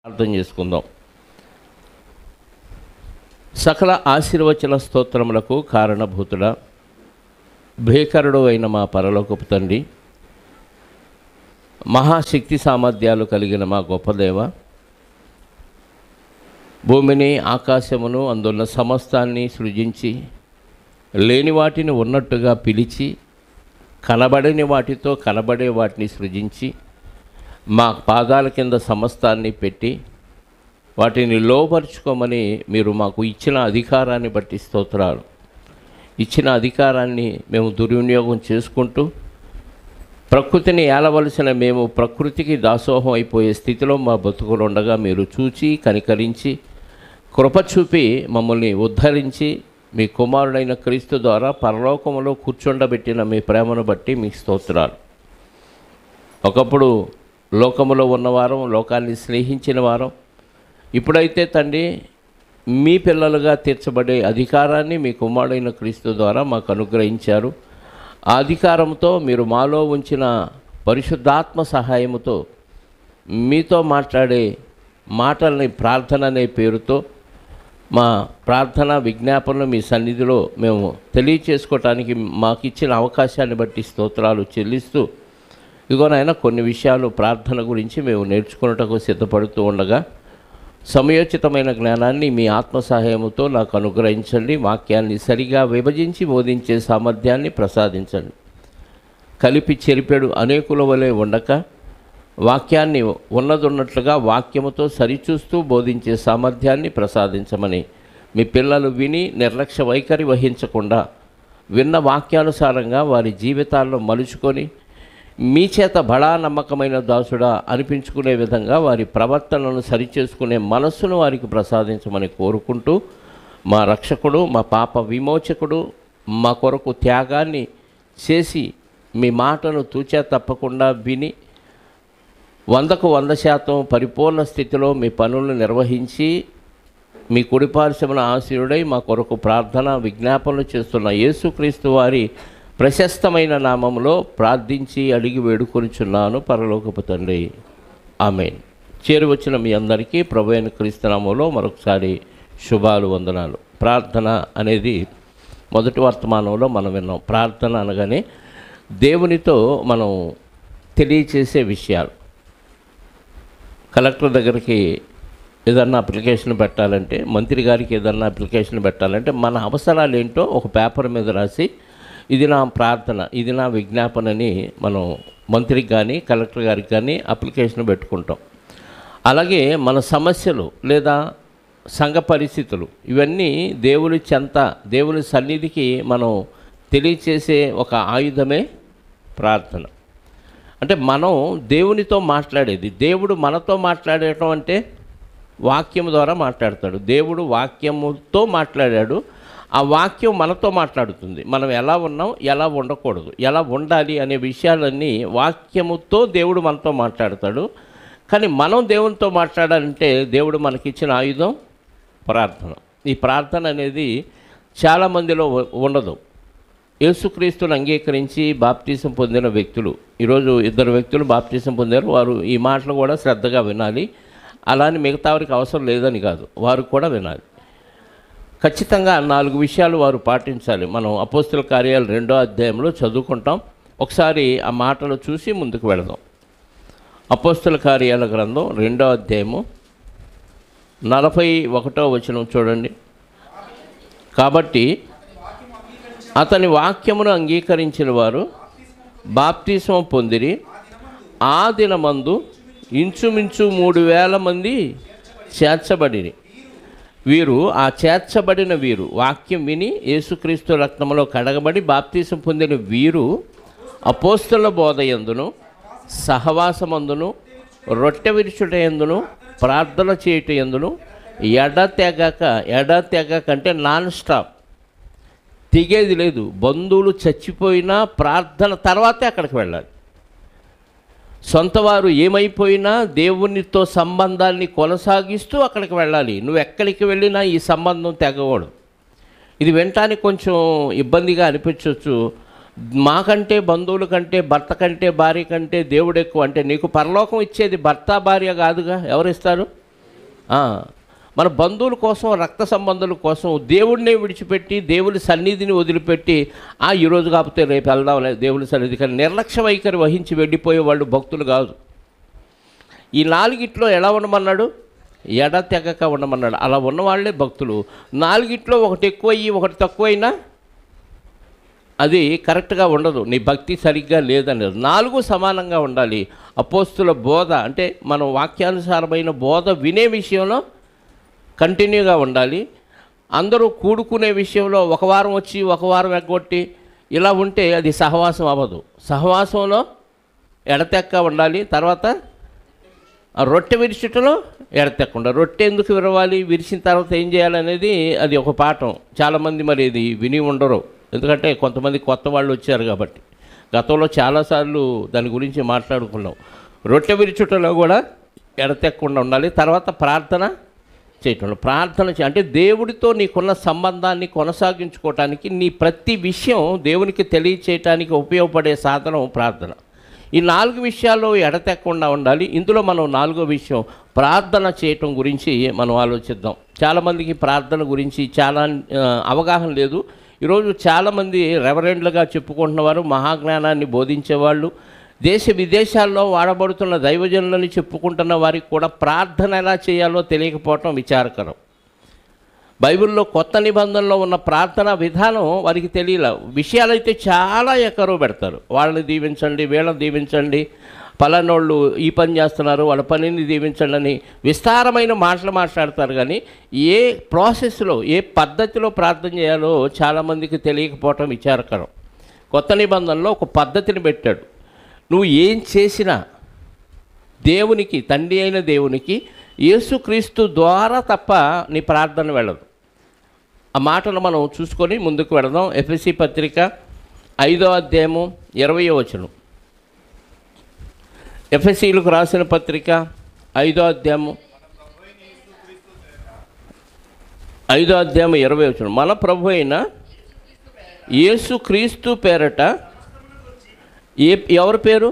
అర్థం చేసుకుందాం. సకల ఆశీర్వచన స్తోత్రములకు కారణభూతుడా, భీకరుడు అయిన మా పరలోకపు తండ్రి, మహాశక్తి సామర్థ్యాలు కలిగిన మా గొప్ప దేవ, భూమిని ఆకాశమును అందున్న సమస్తాన్ని సృజించి లేని వాటిని ఉన్నట్టుగా పిలిచి కనబడని వాటితో కనబడే వాటిని సృజించి మా పాదాల కింద సమస్తాన్ని పెట్టి వాటిని లోపరుచుకోమని మీరు మాకు ఇచ్చిన అధికారాన్ని బట్టి స్తోత్రాలు. ఇచ్చిన అధికారాన్ని మేము దుర్వినియోగం చేసుకుంటూ ప్రకృతిని ఏలవలసిన మేము ప్రకృతికి దాసోహం అయిపోయే స్థితిలో మా బతుకులు ఉండగా మీరు చూచి కనికరించి కృప చూపి మమ్మల్ని ఉద్ధరించి మీ కుమారుడైన క్రీస్తు ద్వారా పరలోకములో కూర్చుండబెట్టిన మీ ప్రేమను బట్టి మీ స్తోత్రాలు. ఒకప్పుడు లోకములో ఉన్నవారం, లోకాన్ని స్నేహించిన వారం, ఇప్పుడైతే తండ్రి మీ పిల్లలుగా తీర్చబడే అధికారాన్ని మీ కుమారుడైన క్రీస్తు ద్వారా మాకు అనుగ్రహించారు. ఆ అధికారంతో మీరు మాలో ఉంచిన పరిశుద్ధాత్మ సహాయముతో మీతో మాట్లాడే మాటల్ని ప్రార్థన అనే పేరుతో మా ప్రార్థన విజ్ఞాపనలు మీ సన్నిధిలో మేము తెలియచేసుకోవటానికి మాకు ఇచ్చిన అవకాశాన్ని బట్టి స్తోత్రాలు చెల్లిస్తూ, ఇదిగోనైనా కొన్ని విషయాలు ప్రార్థన గురించి మేము నేర్చుకున్నటకు సిద్ధపడుతూ ఉండగా సమయోచితమైన జ్ఞానాన్ని మీ ఆత్మ సహాయముతో నాకు అనుగ్రహించండి. వాక్యాన్ని సరిగా విభజించి బోధించే సామర్థ్యాన్ని ప్రసాదించండి. కలిపి చెరిపెడు అనేకుల వలె ఉండక వాక్యాన్ని ఉన్నదున్నట్లుగా వాక్యముతో సరిచూస్తూ బోధించే సామర్థ్యాన్ని ప్రసాదించమని మీ పిల్లలు విని నిర్లక్ష్య వైఖరి వహించకుండా విన్న వాక్యానుసారంగా వారి జీవితాల్లో మలుచుకొని మీ చేత బడా నమ్మకమైన దాసుడా అనిపించుకునే విధంగా వారి ప్రవర్తనను సరిచేసుకునే మనస్సును వారికి ప్రసాదించమని కోరుకుంటూ, మా రక్షకుడు, మా పాప విమోచకుడు, మా కొరకు త్యాగాన్ని చేసి మీ మాటను తూచా తప్పకుండా విని 100కు 100% పరిపూర్ణ స్థితిలో మీ పనులను నిర్వహించి మీ కుడిపార్శ్వమున ఆశీనుడై మా కొరకు ప్రార్థన విజ్ఞాపనలు చేస్తున్న యేసుక్రీస్తు వారి ప్రశస్తమైన నామములో ప్రార్థించి అడిగి వేడుకొనిచున్నాను పరలోకపు తండ్రి, ఆమేన్. చేరువచ్చిన మీ అందరికీ ప్రభువైన క్రీస్తు నామములో మరొకసారి శుభాలు, వందనాలు. ప్రార్థన అనేది మొదటి వర్తమానంలో మనం విన్నాం. ప్రార్థన అనగానే దేవునితో మనం తెలియచేసే విషయాలు. కలెక్టర్ దగ్గరికి ఏదన్నా అప్లికేషన్ పెట్టాలంటే, మంత్రి గారికి ఏదన్నా అప్లికేషన్ పెట్టాలంటే మన అవసరాలు ఏంటో ఒక పేపర్ మీద రాసి ఇది నా ప్రార్థన, ఇది నా విజ్ఞాపనని మనం మంత్రికి కానీ కలెక్టర్ గారికి కానీ అప్లికేషన్ పెట్టుకుంటాం. అలాగే మన సమస్యలు లేదా సంఘ పరిస్థితులు ఇవన్నీ దేవుని చెంత, దేవుని సన్నిధికి మనం తెలియచేసే ఒక ఆయుధమే ప్రార్థన. అంటే మనం దేవునితో మాట్లాడేది. దేవుడు మనతో మాట్లాడటం అంటే వాక్యం ద్వారా మాట్లాడతాడు. దేవుడు వాక్యముతో మాట్లాడాడు, ఆ వాక్యం మనతో మాట్లాడుతుంది. మనం ఎలా ఉన్నాం, ఎలా ఉండకూడదు, ఎలా ఉండాలి అనే విషయాలన్నీ వాక్యముతో దేవుడు మనతో మాట్లాడతాడు. కానీ మనం దేవునితో మాట్లాడాలంటే దేవుడు మనకిచ్చిన ఆయుధం ప్రార్థన. ఈ ప్రార్థన అనేది చాలామందిలో ఉండదు. యేసుక్రీస్తుని అంగీకరించి బాప్టిజం పొందిన వ్యక్తులు, ఈరోజు 2 వ్యక్తులు బాప్టిజం పొందారు. వారు ఈ మాటలు కూడా శ్రద్ధగా వినాలి. అలానే మిగతా వారికి అవసరం లేదని కాదు, వారు కూడా వినాలి. ఖచ్చితంగా 4 విషయాలు వారు పాటించాలి. మనం అపోస్తల కార్యాలు 2వ అధ్యాయంలో చదువుకుంటాం. ఒకసారి ఆ మాటలు చూసి ముందుకు వెళదాం. అపోస్తల కార్యాల గ్రంథం 2వ అధ్యాయము 41వ వచనం చూడండి. కాబట్టి అతని వాక్యమును అంగీకరించిన వారు బాప్తిస్మం పొందిరి. ఆ దినమందు ఇంచుమించు 3,000 మంది చేర్చబడిరి. వీరు ఆ చేర్చబడిన వీరు వాక్యం విని యేసుక్రీస్తు రక్తములో కడగబడి బాప్తిసం పొందిన వీరు అపోస్తల బోధ యందును సహవాసమందును రొట్టె విరుచుట యందును ప్రార్థన చేయుట యందును ఎడతెగక అంటే నాన్ స్టాప్, తెగేది లేదు. బంధువులు చచ్చిపోయినా ప్రార్థన తర్వాతే అక్కడికి వెళ్ళాలి. సొంతవారు ఏమైపోయినా దేవునితో సంబంధాన్ని కొనసాగిస్తూ అక్కడికి వెళ్ళాలి. నువ్వు ఎక్కడికి వెళ్ళినా ఈ సంబంధం తెగకూడదు. ఇది వినటానికి కొంచెం ఇబ్బందిగా అనిపించవచ్చు. మాకంటే బంధువుల కంటే భర్త కంటే భార్య కంటే దేవుడు ఎక్కువ అంటే నీకు పరలోకం ఇచ్చేది భర్త భార్య కాదుగా, ఎవరిస్తారు? మన బంధువుల కోసం, రక్త సంబంధుల కోసం దేవుడినే విడిచిపెట్టి, దేవుని సన్నిధిని వదిలిపెట్టి ఈరోజు కాకపోతే రేపు వెళ్దాం దేవుని సన్నిధి, కానీ నిర్లక్ష్య వైఖరి వహించి వెళ్ళిపోయే వాళ్ళు భక్తులు కాదు. ఈ నాలుగిట్లో ఎలా ఉండమన్నాడు? ఎడతెగక ఉండమన్నాడు. అలా ఉన్నవాళ్లే భక్తులు. నాలుగిట్లో ఒకటి ఎక్కువయ్యి ఒకటి తక్కువైనా అది కరెక్ట్గా ఉండదు, నీ భక్తి సరిగ్గా లేదనేది. నాలుగు సమానంగా ఉండాలి. అపోస్తుల బోధ అంటే మనం వాక్యానుసారమైన బోధ వినే విషయంలో కంటిన్యూగా ఉండాలి. అందరూ కూడుకునే విషయంలో ఒక వారం వచ్చి ఒక వారం ఎగ్గొట్టి ఇలా ఉంటే అది సహవాసం అవ్వదు. సహవాసంలో ఎడతెక్క ఉండాలి. తర్వాత రొట్టె విరిచుటలో ఎడతెక్కకుండా. రొట్టె ఎందుకు విరవాలి, విరిచిన తర్వాత ఏం చేయాలనేది అది ఒక పాఠం. చాలామంది మరి ఇది విని ఉండరు, ఎందుకంటే కొంతమంది కొత్త వాళ్ళు వచ్చారు కాబట్టి. గతంలో చాలాసార్లు దాని గురించి మాట్లాడుకున్నాం. రొట్టె విరిచుటలో కూడా ఎడతెక్కకుండా ఉండాలి. తర్వాత ప్రార్థన చేయటంలో అంటే దేవుడితో నీకున్న సంబంధాన్ని కొనసాగించుకోవటానికి, నీ ప్రతి విషయం దేవునికి తెలియచేయటానికి ఉపయోగపడే సాధనం ప్రార్థన. ఈ 4 విషయాల్లో ఎడతెక్కకుండా ఉండాలి. ఇందులో మనం 4వ విషయం ప్రార్థన చేయటం గురించి మనం ఆలోచిద్దాం. చాలామందికి ప్రార్థన గురించి చాలా అవగాహన లేదు. ఈరోజు చాలామంది రెవరెండ్లుగా చెప్పుకుంటున్నవారు, మహాజ్ఞానాన్ని బోధించేవాళ్ళు, దేశ విదేశాల్లో వాడబడుతున్న దైవజనులని చెప్పుకుంటున్న వారికి కూడా ప్రార్థన ఎలా చేయాలో తెలియకపోవటం విచారకరం. బైబిల్లో కొత్త నిబంధనలో ఉన్న ప్రార్థన విధానం వారికి తెలియలే. విషయాలైతే చాలా ఎక్కరో పెడతారు. వాళ్ళని దీవించండి, వీళ్ళని దీవించండి, పలానోళ్ళు ఈ పని చేస్తున్నారు, వాళ్ళ పనిని దీవించండి అని విస్తారమైన మాటలు మాట్లాడతారు. కానీ ఏ ప్రాసెస్లో, ఏ పద్ధతిలో ప్రార్థన చేయాలో చాలామందికి తెలియకపోవటం విచారకరం. కొత్త నిబంధనలో ఒక పద్ధతిని పెట్టాడు. నువ్వు ఏం చేసినా దేవునికి, తండ్రి అయిన దేవునికి యేసుక్రీస్తు ద్వారా తప్ప నీ ప్రార్థన వెళ్ళదు. ఆ మాటలు మనం చూసుకొని ముందుకు వెళదాం. ఎఫెసీ పత్రిక 5వ అధ్యాయము 20వ వచనం. ఎఫెసీలకు రాసిన పత్రిక 5వ అధ్యాయము 20వ వచనం. మన ప్రభు అయిన యేసుక్రీస్తు పేరట. ఎవరి పేరు?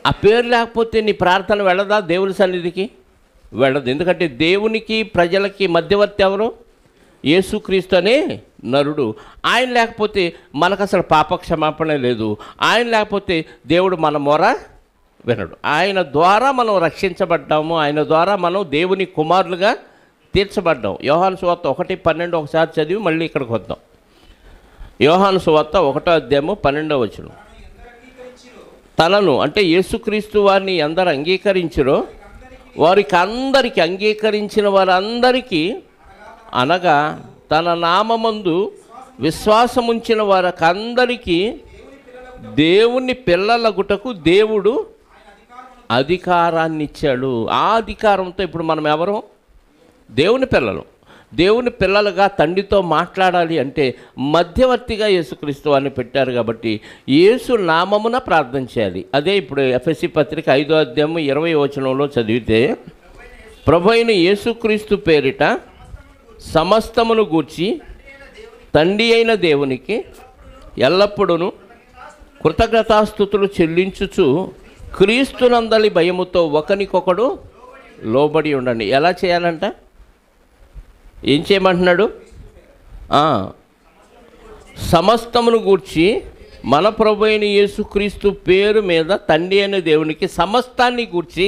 ఆ పేరు లేకపోతే నీ ప్రార్థన వెళ్ళదా? దేవుని సన్నిధికి వెళ్ళదు. ఎందుకంటే దేవునికి ప్రజలకి మధ్యవర్తి ఎవరు? యేసుక్రీస్తు అనే నరుడు. ఆయన లేకపోతే మనకు అసలు పాపక్షమాపణ లేదు. ఆయన లేకపోతే దేవుడు మన మొర వినడు. ఆయన ద్వారా మనం రక్షించబడ్డాము. ఆయన ద్వారా మనం దేవుని కుమారులుగా తీర్చబడ్డాం. యోహాను సువార్త 1:12 ఒకసారి చదివి మళ్ళీ ఇక్కడికి వద్దాం. యోహాను సువార్త 1వ అధ్యాయము 12వ వచనం. తనను అంటే యేసుక్రీస్తు వారిని ఎందరు అంగీకరించిరో వారికి అందరికీ, అంగీకరించిన వారందరికీ, అనగా తన నామమందు విశ్వాసముంచిన వారికి అందరికీ దేవుని పిల్లలగుటకు దేవుడు అధికారాన్ని ఇచ్చాడు. ఆ అధికారంతో ఇప్పుడు మనం ఎవరు? దేవుని పిల్లలు. దేవుని పిల్లలుగా తండ్రితో మాట్లాడాలి అంటే మధ్యవర్తిగా యేసుక్రీస్తు వారిని పెట్టారు. కాబట్టి యేసు నామమున ప్రార్థన చేయాలి. అదే ఇప్పుడు ఎఫెసీ పత్రిక 5వ అధ్యాయము 20వ వచనంలో చదివితే, ప్రభు అయిన యేసుక్రీస్తు పేరిట సమస్తమును గూర్చి తండ్రి అయిన దేవునికి ఎల్లప్పుడూ కృతజ్ఞతాస్తుతులు చెల్లించుచు క్రీస్తునందలి భయముతో ఒకనికొకడు లోబడి ఉండండి. ఎలా చేయాలంట? ఏం చేయమంటున్నాడు? సమస్తమును గూర్చి మన ప్రభు అయిన యేసుక్రీస్తు పేరు మీద తండ్రి అయిన దేవునికి సమస్తాన్ని గూర్చి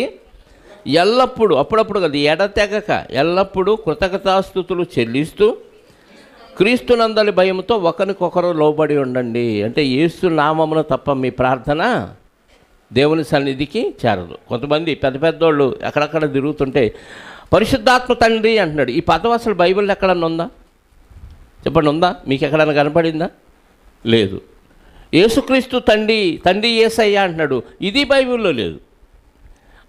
ఎల్లప్పుడూ, అప్పుడప్పుడు కదా, ఎడతెగక ఎల్లప్పుడూ కృతజ్ఞతాస్తుతులు చెల్లిస్తూ క్రీస్తునందలి భయముతో ఒకరికొకరు లోబడి ఉండండి. అంటే యేసు నామమున తప్ప మీ ప్రార్థన దేవుని సన్నిధికి చేరదు. కొంతమంది పెద్ద పెద్దోళ్ళు ఎక్కడెక్కడ తిరుగుతుంటే పరిశుద్ధాత్మ తండ్రి అంటున్నాడు. ఈ పదం అసలు బైబిల్లో ఎక్కడన్నా ఉందా? చెప్పండి, ఉందా? మీకు ఎక్కడన్నా కనపడిందా? లేదు. యేసుక్రీస్తు తండ్రి యేసయ్య అంటున్నాడు. ఇది బైబిల్లో లేదు.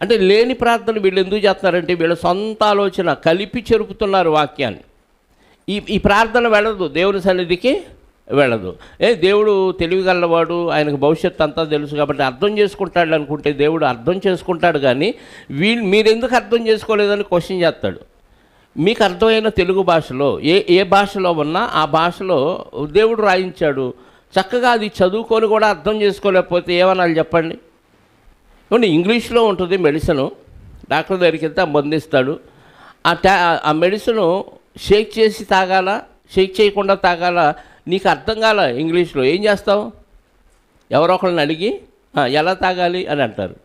అంటే లేని ప్రార్థన వీళ్ళు ఎందుకు చేస్తున్నారంటే వీళ్ళ సొంత ఆలోచన కలిపి చెరుపుతున్నారు వాక్యాన్ని. ఈ ప్రార్థన వెళ్ళదు, దేవుని సన్నిధికి వెళ్ళదు. దేవుడు తెలివిగలవాడు, ఆయనకు భవిష్యత్తు అంతా తెలుసు కాబట్టి అర్థం చేసుకుంటాడు అనుకుంటే దేవుడు అర్థం చేసుకుంటాడు. కానీ మీరెందుకు అర్థం చేసుకోలేదని క్వశ్చన్ చేస్తాడు. మీకు అర్థమైన తెలుగు భాషలో ఏ భాషలో ఉన్నా ఆ భాషలో దేవుడు రాయించాడు. చక్కగా అది చదువుకొని కూడా అర్థం చేసుకోలేకపోతే ఏమనాలి చెప్పండి? ఇంగ్లీష్లో ఉంటుంది మెడిసిన్, డాక్టర్ దగ్గరికి వెళ్తే మందిస్తాడు. ఆ మెడిసిన్ షేక్ చేసి తాగాల, షేక్ చేయకుండా తాగాల, నీకు అర్థం కాల ఇంగ్లీష్లో, ఏం చేస్తావు? ఎవరో ఒకళ్ళని అడిగి ఎలా తాగాలి అని అంటారు.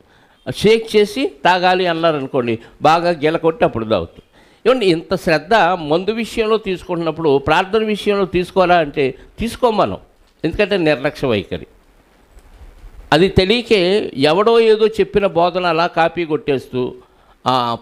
షేక్ చేసి తాగాలి అన్నారు అనుకోండి, బాగా గెలకొట్టి అప్పుడు తాగుతాం. ఏమండి, ఇంత శ్రద్ధ మందు విషయంలో తీసుకుంటున్నప్పుడు ప్రార్థన విషయంలో తీసుకోవాలా అంటే తీసుకోం మనం. ఎందుకంటే నిర్లక్ష్య వైఖరి. అది తెలియకే ఎవడో ఏదో చెప్పిన బోధన అలా కాపీ కొట్టేస్తూ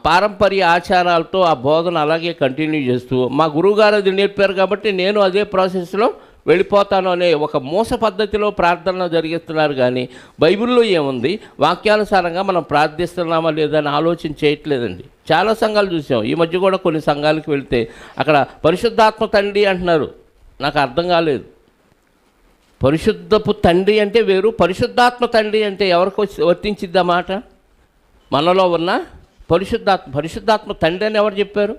పారంపర్య ఆచారాలతో ఆ బోధన అలాగే కంటిన్యూ చేస్తూ, మా గురువుగారు అది నేర్పారు కాబట్టి నేను అదే ప్రాసెస్లో వెళ్ళిపోతాను అనే ఒక మోస పద్ధతిలో ప్రార్థన జరిగిస్తున్నారు. కానీ బైబిల్లో ఏముంది, వాక్యానుసారంగా మనం ప్రార్థిస్తున్నామా లేదా అని ఆలోచన చేయట్లేదండి. చాలా సంఘాలు చూసాం. ఈ మధ్య కూడా కొన్ని సంఘాలకు వెళ్తే అక్కడ పరిశుద్ధాత్మ తండ్రి అంటున్నారు. నాకు అర్థం కాలేదు. పరిశుద్ధపు తండ్రి అంటే వేరు, పరిశుద్ధాత్మ తండ్రి అంటే ఎవరికి వర్తించిద్ది ఆ మాట? మనలో ఉన్న పరిశుద్ధాత్మ తండ్రి అని ఎవరు చెప్పారు?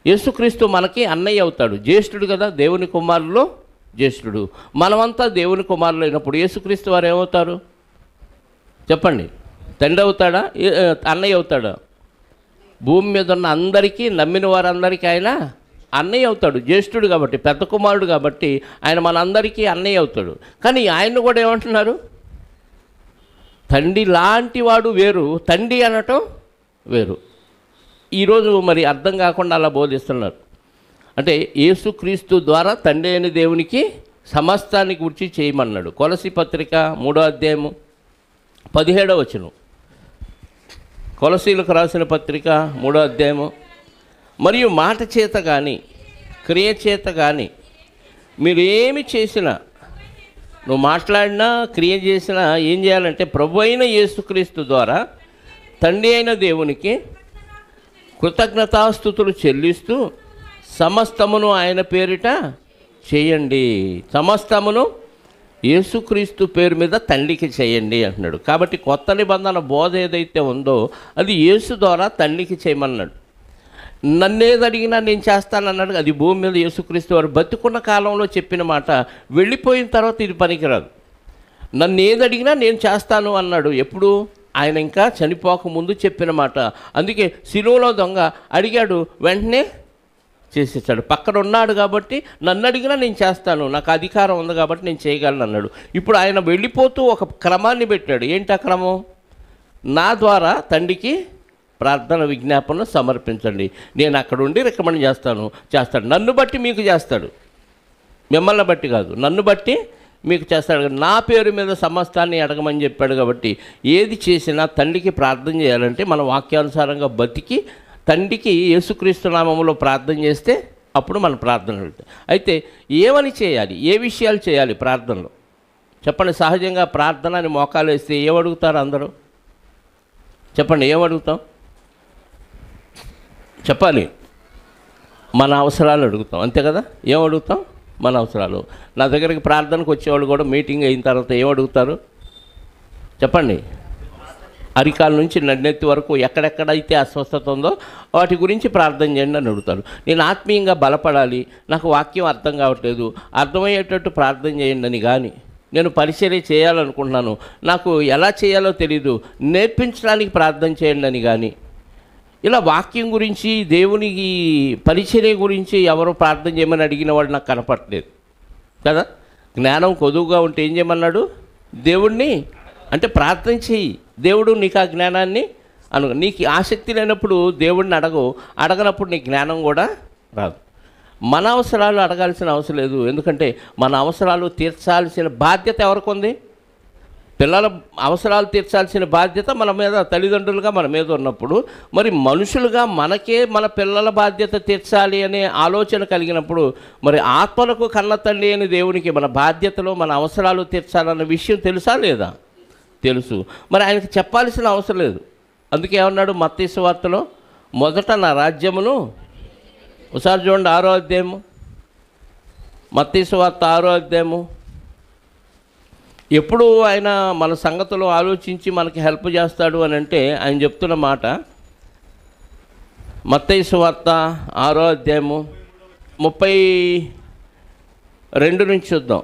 యేసుక్రీస్తు మనకి అన్నయ్య అవుతాడు, జ్యేష్ఠుడు కదా, దేవుని కుమారుల్లో జ్యేష్ఠుడు. మనమంతా దేవుని కుమారులు అయినప్పుడు యేసుక్రీస్తు వారు ఏమవుతారు చెప్పండి? తండ్రి అవుతాడా, అన్నయ్య అవుతాడా? భూమి మీద ఉన్న అందరికీ, నమ్మిన వారందరికీ ఆయన అన్నయ్య అవుతాడు, జ్యేష్ఠుడు కాబట్టి, పెద్ద కుమారుడు కాబట్టి ఆయన మనందరికీ అన్నయ్య అవుతాడు. కానీ ఆయన్ని కూడా ఏమంటున్నారు? తండ్రి లాంటి వాడు వేరు, తండ్రి అనటం వేరు. ఈరోజు మరి అర్థం కాకుండా అలా బోధిస్తున్నారు. అంటే యేసుక్రీస్తు ద్వారా తండ్రి అయిన దేవునికి సమస్తాన్ని గురించి చేయమన్నాడు. కొలసి పత్రిక 3వ అధ్యాయము 17వ వచనం. కొలసీలకు రాసిన పత్రిక 3వ అధ్యాయము. మరియు మాట చేత కానీ క్రియ చేత కానీ మీరు ఏమి చేసినా, నువ్వు మాట్లాడినా క్రియ చేసినా ఏం చేయాలంటే ప్రభు అయిన యేసుక్రీస్తు ద్వారా తండ్రి అయిన దేవునికి కృతజ్ఞతాస్తుతులు చెల్లిస్తూ సమస్తమును ఆయన పేరిట చేయండి. సమస్తమును యేసుక్రీస్తు పేరు మీద తండ్రికి చేయండి అంటున్నాడు. కాబట్టి కొత్త నిబంధన బోధ ఏదైతే ఉందో అది యేసు ద్వారా తండ్రికి చేయమన్నాడు. నన్నేది అడిగినా నేను చేస్తానన్నాడు. అది భూమి మీద యేసుక్రీస్తు వారు బతుకున్న కాలంలో చెప్పిన మాట. వెళ్ళిపోయిన తర్వాత ఇది పనికిరాదు. నన్ను ఏది అడిగినా నేను చేస్తాను అన్నాడు. ఎప్పుడు? ఆయన ఇంకా చనిపోక ముందు చెప్పిన మాట. అందుకే శిలువలో దొంగ అడిగాడు, వెంటనే చేసేసాడు. పక్కన ఉన్నాడు కాబట్టి నన్ను అడిగినా నేను చేస్తాను, నాకు అధికారం ఉంది కాబట్టి నేను చేయగలను అన్నాడు. ఇప్పుడు ఆయన వెళ్ళిపోతూ ఒక క్రమాన్ని పెట్టాడు. ఏంటి ఆ క్రమం? నా ద్వారా తండ్రికి ప్రార్థన విజ్ఞాపనలు సమర్పించండి. నేను అక్కడ ఉండి రికమెండ్ చేస్తాడు. నన్ను బట్టి మీకు చేస్తాడు, మిమ్మల్ని బట్టి కాదు, నన్ను బట్టి మీకు చేస్తాడు. నా పేరు మీద సమస్తాన్ని అడగమని చెప్పాడు. కాబట్టి ఏది చేసినా తండ్రికి ప్రార్థన చేయాలంటే మన వాక్యానుసారంగా బతికి తండ్రికి యేసుక్రీస్తు నామములో ప్రార్థన చేస్తే అప్పుడు మన ప్రార్థన వెళ్తాయి. అయితే ఏమని చేయాలి, ఏ విషయాలు చేయాలి ప్రార్థనలో చెప్పండి? సహజంగా ప్రార్థన అని మోకాలు వేస్తే ఏమడుగుతారు అందరూ? చెప్పండి, ఏమడుగుతాం? చెప్పాలి. మన అవసరాలు అడుగుతాం, అంతే కదా? ఏమడుగుతాం? మన అవసరాలు. నా దగ్గరికి ప్రార్థనకు వచ్చేవాళ్ళు కూడా మీటింగ్ అయిన తర్వాత ఏమడుగుతారు చెప్పండి? అరికాల నుంచి నన్నెత్తి వరకు ఎక్కడెక్కడైతే అస్వస్థత ఉందో వాటి గురించి ప్రార్థన చేయండి అని అడుగుతారు. నేను ఆత్మీయంగా బలపడాలి, నాకు వాక్యం అర్థం కావట్లేదు, అర్థమయ్యేటట్టు ప్రార్థన చేయండి అని. కానీ నేను పరిచర్య చేయాలనుకుంటున్నాను, నాకు ఎలా చేయాలో తెలీదు, నేర్పించడానికి ప్రార్థన చేయండి అని. కానీ ఇలా వాక్యం గురించి, దేవునికి పరిచర్య గురించి ఎవరో ప్రార్థన చేయమని అడిగిన వాడు నాకు కనపడలేదు కదా. జ్ఞానం కొదువుగా ఉంటే ఏం చేయమన్నాడు? దేవుణ్ణి అంటే ప్రార్థన చేయి, దేవుడు నీకు ఆ జ్ఞానాన్ని నీకు ఆసక్తి లేనప్పుడు దేవుడిని అడగనప్పుడు నీకు జ్ఞానం కూడా రాదు. మన అవసరాలు అడగాల్సిన అవసరం లేదు. ఎందుకంటే మన అవసరాలు తీర్చాల్సిన బాధ్యత ఎవరికి ఉంది? పిల్లల అవసరాలు తీర్చాల్సిన బాధ్యత మన మీద, తల్లిదండ్రులుగా మన మీద ఉన్నప్పుడు మరి మనుషులుగా మనకే మన పిల్లల బాధ్యత తీర్చాలి అనే ఆలోచన కలిగినప్పుడు మరి ఆత్మలకు కన్న తండ్రి అని దేవునికి మన బాధ్యతలో మన అవసరాలు తీర్చాలన్న విషయం తెలుసా లేదా? తెలుసు. మరి ఆయనకి చెప్పాల్సిన అవసరం లేదు. అందుకే ఏమన్నాడు మత్తయి సువార్తలో? మొదట నా రాజ్యమును, ఒకసారి చూడండి 6వ అధ్యాయము, మత్తయి సువార్త 6వ అధ్యాయము. ఎప్పుడు ఆయన మన సంగతులు ఆలోచించి మనకి హెల్ప్ చేస్తాడు అని అంటే ఆయన చెప్తున్న మాట మత్తయి సువార్త 6వ అధ్యాయము 32 నుంచి చూద్దాం,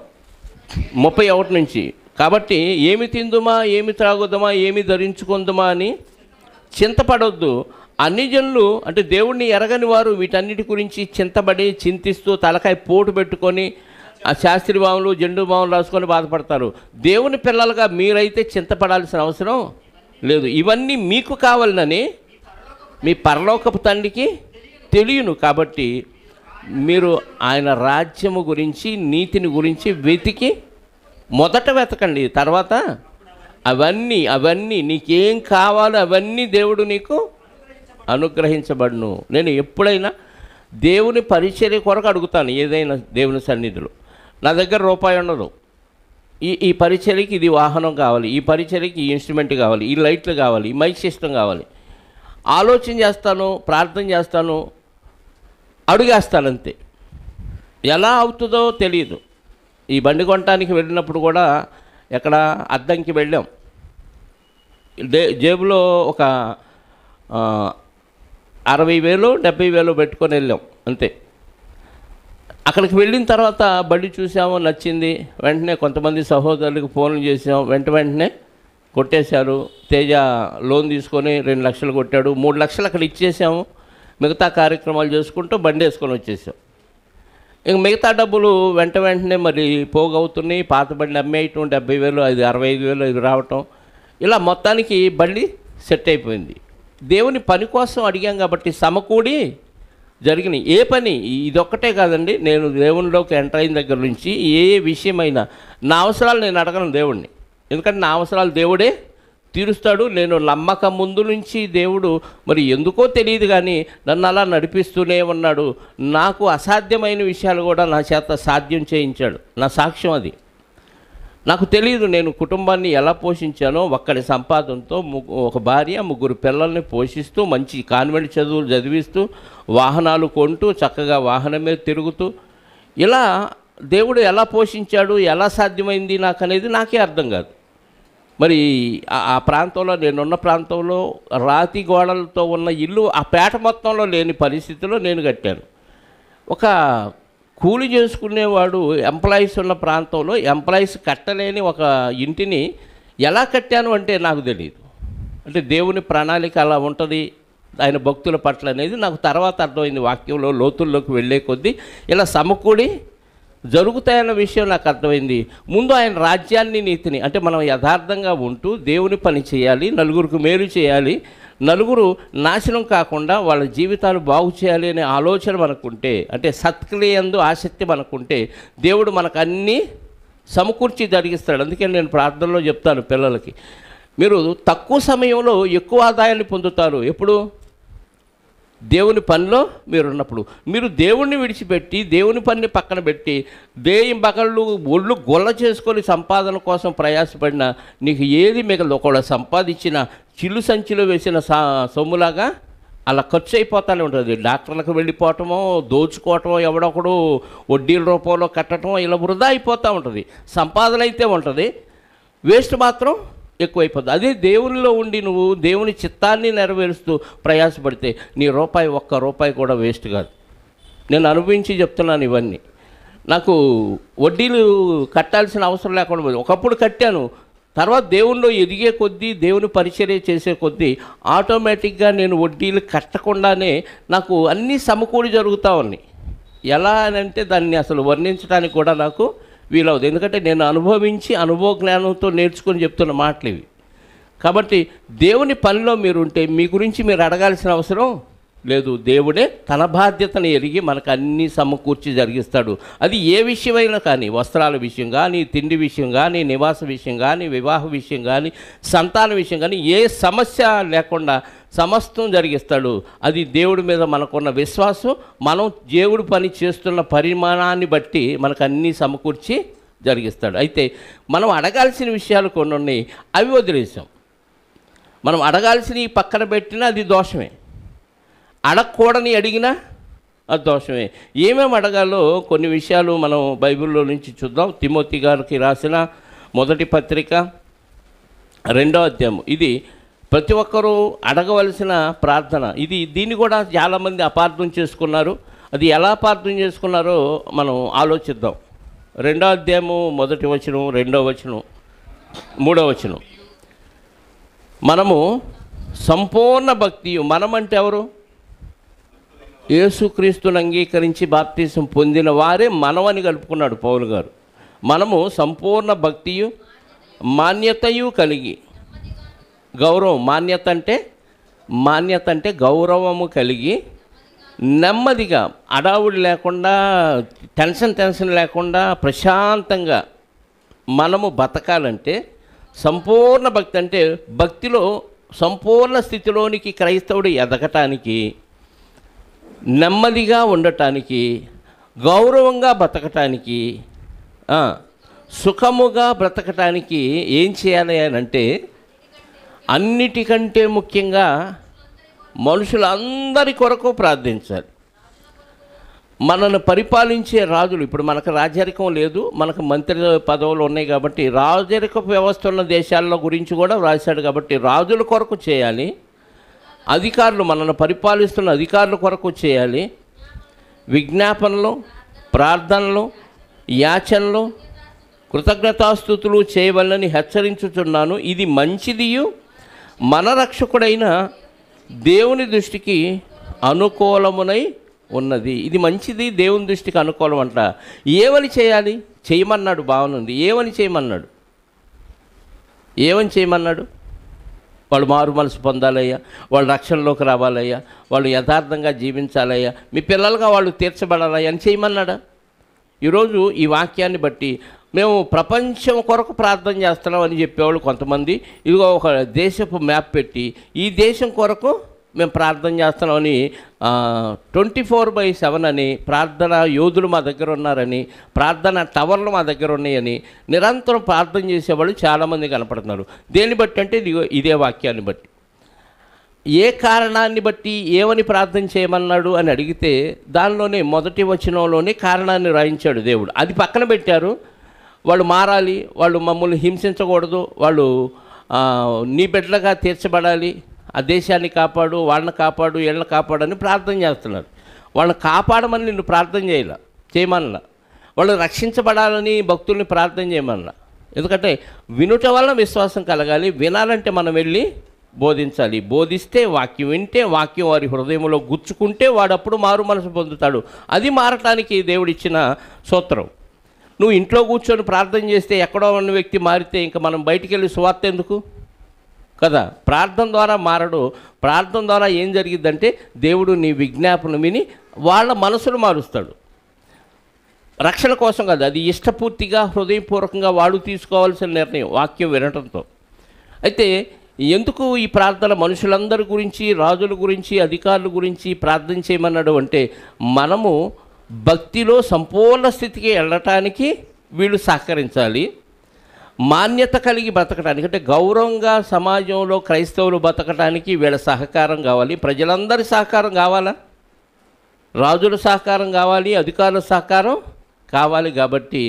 31 నుంచి. కాబట్టి ఏమి తిందుమా, ఏమి త్రాగుదమా, ఏమి ధరించుకుందుమా అని చింతపడొద్దు, అన్ని జనులు అంటే దేవుణ్ణి ఎరగని వారు వీటన్నిటి గురించి చింతబడి చింతిస్తూ తలకాయ పోటు పెట్టుకొని ఆ శాస్త్రి భావములు జెండు భావములు రాసుకొని బాధపడతారు. దేవుని పిల్లలుగా మీరైతే చింతపడాల్సిన అవసరం లేదు. ఇవన్నీ మీకు కావాలని మీ పరలోకపు తండ్రికి తెలియను. కాబట్టి మీరు ఆయన రాజ్యము గురించి నీతిని గురించి వెతికి మొదట వెతకండి. తర్వాత అవన్నీ నీకేం కావాలో అవన్నీ దేవుడు నీకు అనుగ్రహించబడును. నేను ఎప్పుడైనా దేవుని పరిచర్య కొరకు అడుగుతాను. ఏదైనా దేవుని సన్నిధిలో నా దగ్గర రూపాయి ఉండదు. ఈ పరిచర్యకి ఇది వాహనం కావాలి, ఈ పరిచర్యకి ఈ ఇన్స్ట్రుమెంట్ కావాలి, ఈ లైట్లు కావాలి, ఈ మైక్ సిస్టమ్ కావాలి. ఆలోచన చేస్తాను, ప్రార్థన చేస్తాను, అడుగేస్తాను అంతే. ఎలా అవుతుందో తెలియదు. ఈ బండి కొనడానికి వెళ్ళినప్పుడు కూడా ఎక్కడ అద్దంకి వెళ్ళాం. జేబులో ఒక 60,000 70,000 పెట్టుకొని వెళ్ళాం అంతే. అక్కడికి వెళ్ళిన తర్వాత బండి చూసాము, నచ్చింది. వెంటనే కొంతమంది సహోదరులకు ఫోన్లు చేసాం, వెంటనే కొట్టేశారు. తేజ లోన్ తీసుకొని 2 లక్షలు కొట్టాడు. 3 లక్షలు అక్కడ ఇచ్చేసాము. మిగతా కార్యక్రమాలు చేసుకుంటూ బండి వేసుకొని వచ్చేసాం. ఇంక మిగతా డబ్బులు వెంటనే మరి పోగవుతున్నాయి. పాత బండి అమ్మేయటం, 70,000 అది 65,000 ఇది రావటం, ఇలా మొత్తానికి బండి సెట్ అయిపోయింది. దేవుని పని కోసం అడిగాం కాబట్టి సమకూడి జరిగినాయి. ఏ పని ఇదొక్కటే కాదండి. నేను దేవునిలోకి ఎంటర్ అయిన దగ్గర నుంచి ఏ విషయమైనా నా అవసరాలు నేను అడగను దేవుణ్ణి. ఎందుకంటే నా అవసరాలు దేవుడే తీరుస్తాడు. నేను నమ్మకం ముందు నుంచి దేవుడు మరి ఎందుకో తెలియదు కానీ నన్ను అలా నడిపిస్తూనే ఉన్నాడు. నాకు అసాధ్యమైన విషయాలు కూడా నా చేత సాధ్యం చేయించాడు. నా సాక్ష్యం అది. నాకు తెలియదు నేను కుటుంబాన్ని ఎలా పోషించానో. ఒక్కడి సంపాదనతో ఒక భార్య, 3 పిల్లల్ని పోషిస్తూ, మంచి కాన్వెంట్ చదువులు చదివిస్తూ, వాహనాలు కొంటూ, చక్కగా వాహనం మీద తిరుగుతూ, ఇలా దేవుడు ఎలా పోషించాడు, ఎలా సాధ్యమైంది నాకు అనేది నాకే అర్థం కాదు. మరి ఆ ప్రాంతంలో, నేనున్న ప్రాంతంలో రాతి గోడలతో ఉన్న ఇల్లు ఆ పేట మొత్తంలో లేని పరిస్థితిలో నేను కట్టాను. ఒక కూలి చేసుకునేవాడు ఎంప్లాయీస్ ఉన్న ప్రాంతంలో ఎంప్లాయీస్ కట్టలేని ఒక ఇంటిని ఎలా కట్టాను అంటే నాకు తెలియదు. అంటే దేవుని ప్రణాళిక అలా ఉంటుంది ఆయన భక్తుల పట్ల అనేది నాకు తర్వాత అర్థమైంది. వాక్యంలో లోతుల్లోకి వెళ్ళే కొద్దీ ఇలా సమకూడి జరుగుతాయన్న విషయం నాకు అర్థమైంది. ముందు ఆయన రాజ్యాన్ని, నీతిని, అంటే మనం యథార్థంగా ఉంటూ దేవుని పని చేయాలి, నలుగురికి మేలు చేయాలి, నలుగురు నాశనం కాకుండా వాళ్ళ జీవితాలు బాగు చేయాలి అనే ఆలోచన మనకుంటే, అంటే సత్క్రియయందు ఆసక్తి మనకుంటే దేవుడు మనకు అన్నీ సమకూర్చి జరిగిస్తాడు. అందుకే నేను ప్రార్థనలో చెప్తాను పిల్లలకి, మీరు తక్కువ సమయంలో ఎక్కువ ఆదాయాన్ని పొందుతారు. ఎప్పుడు? దేవుని పనిలో మీరున్నప్పుడు. మీరు దేవుణ్ణి విడిచిపెట్టి దేవుని పనిని పక్కన పెట్టి దేయం బగళ్ళు ఒళ్ళు గొల్ల చేసుకొని సంపాదన కోసం ప్రయాసపడిన నీకు ఏది మిగలదు. ఒకవేళ సంపాదించిన చిల్లు సంచిలో వేసిన సొమ్ములాగా అలా ఖర్చు అయిపోతూనే ఉంటుంది. డాక్టర్లకు వెళ్ళిపోవటమో, దోచుకోవటమో, ఎవడొకడు వడ్డీల రూపంలో కట్టడం, ఇలా వృధా అయిపోతూ ఉంటుంది. సంపాదన అయితే ఉంటుంది, వేస్ట్ మాత్రం ఎక్కువైపోతుంది. అదే దేవునిలో ఉండి నువ్వు దేవుని చిత్తాన్ని నెరవేరుస్తూ ప్రయాసపడితే నీ ఒక్క రూపాయి కూడా వేస్ట్ కాదు. నేను అనుభవించి చెప్తున్నాను ఇవన్నీ. నాకు వడ్డీలు కట్టాల్సిన అవసరం లేకుండా పోయింది. ఒకప్పుడు కట్టాను, తర్వాత దేవునిలో ఎదిగే కొద్దీ, దేవుని పరిచర్య చేసే కొద్దీ ఆటోమేటిక్గా నేను వడ్డీలు కట్టకుండానే నాకు అన్నీ సమకూడి జరుగుతూ ఉన్నాయి. ఎలా అని అంటే దాన్ని అసలు వర్ణించడానికి కూడా నాకు వీలవుతుంది. ఎందుకంటే నేను అనుభవించి అనుభవ జ్ఞానంతో నేర్చుకొని చెప్తున్న మాటలు ఇవి. కాబట్టి దేవుని పనిలో మీరుంటే మీ గురించి మీరు అడగాల్సిన అవసరం లేదు. దేవుడే తన బాధ్యతను ఎరిగి మనకు అన్నీ సమకూర్చి జరిగిస్తాడు. అది ఏ విషయమైనా కానీ, వస్త్రాల విషయం కానీ, తిండి విషయం కానీ, నివాస విషయం కానీ, వివాహ విషయం కానీ, సంతాన విషయం కానీ, ఏ సమస్య లేకుండా సమస్తం జరిగిస్తాడు. అది దేవుడి మీద మనకున్న విశ్వాసం, మనం దేవుడు పని చేస్తున్న పరిమాణాన్ని బట్టి మనకు అన్నీ సమకూర్చి జరిగిస్తాడు. అయితే మనం అడగాల్సిన విషయాలు కొన్ని ఉన్నాయి, అవి వదిలేసాం. మనం అడగాల్సినవి పక్కన పెట్టినా అది దోషమే, అడగకూడని అడిగినా అది దోషమే. ఏమేమి అడగాలో కొన్ని విషయాలు మనం బైబిల్లో నుంచి చూద్దాం. తిమోతి గారికి రాసిన మొదటి పత్రిక 2వ అధ్యాయం. ఇది ప్రతి ఒక్కరూ అడగవలసిన ప్రార్థన. దీన్ని కూడా చాలామంది అపార్థం చేసుకున్నారు. అది ఎలా అపార్థం చేసుకున్నారో మనం ఆలోచిద్దాం. 2వ అధ్యాయము 1వ వచనం, 2వ వచనం, 3వ వచనం. మనము సంపూర్ణ భక్తియు. మనం అంటే ఎవరు? యేసుక్రీస్తుని అంగీకరించి బాప్తీసం పొందిన వారే మనమని కలుపుకున్నాడు పౌలు గారు. మనము సంపూర్ణ భక్తియు మాన్యతయు కలిగి, గౌరవం, మాన్యత అంటే గౌరవము కలిగి, నెమ్మదిగా, అడావుడి లేకుండా, టెన్షన్ లేకుండా ప్రశాంతంగా మనము బతకాలంటే, సంపూర్ణ భక్తి అంటే భక్తిలో సంపూర్ణ స్థితిలోనికి క్రైస్తవుడు ఎదగటానికి, నెమ్మదిగా ఉండటానికి, గౌరవంగా బ్రతకటానికి, సుఖముగా బ్రతకటానికి ఏం చేయాలి అని అంటే, అన్నిటికంటే ముఖ్యంగా మనుషులందరి కొరకు ప్రార్థించాలి. మనల్ని పరిపాలించే రాజులు, ఇప్పుడు మనకు రాజరికం లేదు, మనకు మంత్రి పదవులు ఉన్నాయి కాబట్టి రాజరిక వ్యవస్థ ఉన్న దేశాల గురించి కూడా రాశాడు కాబట్టి రాజుల కొరకు చేయాలి. అధికారులు, మనల్ని పరిపాలిస్తున్న అధికారుల కొరకు చేయాలి. విజ్ఞాపనలు, ప్రార్థనలు, యాచనలు, కృతజ్ఞతాస్తుతులు చేయవలనని హెచ్చరించుచున్నాను. ఇది మంచిదియు మన రక్షకుడైన దేవుని దృష్టికి అనుకూలమునై ఉన్నది. ఇది మంచిది, దేవుని దృష్టికి అనుకూలం అంట. ఏమని చేయాలి? చేయమన్నాడు, బాగుంది. ఏమని చేయమన్నాడు? వాళ్ళు మారు మనసు పొందాలయ్యా, వాళ్ళు రక్షణలోకి రావాలయ్యా, వాళ్ళు యథార్థంగా జీవించాలయ్యా, మీ పిల్లలుగా వాళ్ళు తీర్చబడాలయ్యా అని చేయమన్నాడా? ఈరోజు ఈ వాక్యాన్ని బట్టి మేము ప్రపంచం కొరకు ప్రార్థన చేస్తున్నాం అని చెప్పేవాళ్ళు కొంతమంది, ఇదిగో ఒక దేశపు మ్యాప్ పెట్టి ఈ దేశం కొరకు మేము ప్రార్థన చేస్తున్నామని 24/7 అని ప్రార్థన యోధులు మా దగ్గర ఉన్నారని, ప్రార్థన టవర్లు మా దగ్గర ఉన్నాయని నిరంతరం ప్రార్థన చేసేవాళ్ళు చాలామంది కనపడుతున్నారు. దేన్ని బట్టి అంటే ఇదే వాక్యాన్ని బట్టి. ఏ కారణాన్ని బట్టి ఏమని ప్రార్థన చేయమన్నాడు అని అడిగితే దానిలోనే మొదటి వచనంలోనే కారణాన్ని రాయించాడు దేవుడు. అది పక్కన పెట్టారు. వాళ్ళు మారాలి, వాళ్ళు మమ్మల్ని హింసించకూడదు, వాళ్ళు నీ బిడ్డలుగా తీర్చబడాలి, ఆ దేశాన్ని కాపాడు, వాళ్ళని కాపాడు, వీళ్ళని కాపాడు అని ప్రార్థన చేస్తున్నారు. వాళ్ళని కాపాడమని నిన్ను ప్రార్థన చేయమన్నా, వాళ్ళు రక్షించబడాలని భక్తుల్ని ప్రార్థన చేయమన్నా. ఎందుకంటే వినుట వల్ల విశ్వాసం కలగాలి, వినాలంటే మనం వెళ్ళి బోధించాలి. బోధిస్తే, వాక్యం వింటే, వాక్యం వారి హృదయంలో గుచ్చుకుంటే వాడప్పుడు మారు మనసు పొందుతాడు. అది మారటానికి దేవుడిచ్చిన సూత్రం. నువ్వు ఇంట్లో కూర్చొని ప్రార్థన చేస్తే ఎక్కడో ఉన్న వ్యక్తి మారితే ఇంకా మనం బయటికి వెళ్ళి సువార్త ఎందుకు కదా? ప్రార్థన ద్వారా మారడు. ప్రార్థన ద్వారా ఏం జరిగిద్దంటే దేవుడు నీ విజ్ఞాపన విని వాళ్ళ మనసును మారుస్తాడు. రక్షణ కోసం కాదు, అది ఇష్టపూర్తిగా హృదయపూర్వకంగా వాడు తీసుకోవాల్సిన నిర్ణయం వాక్యం వినటంతో. అయితే ఎందుకు ఈ ప్రార్థన మనుషులందరి గురించి, రాజుల గురించి, అధికారుల గురించి ప్రార్థన చేయమన్నాడు అంటే, మనము భక్తిలో సంపూర్ణ స్థితికి వెళ్ళటానికి వీళ్ళు సహకరించాలి. మాన్యత కలిగి బతకడానికి అంటే గౌరవంగా సమాజంలో క్రైస్తవులు బతకడానికి వీళ్ళ సహకారం కావాలి. ప్రజలందరి సహకారం కావాలా? రాజుల సహకారం కావాలి, అధికారుల సహకారం కావాలి. కాబట్టి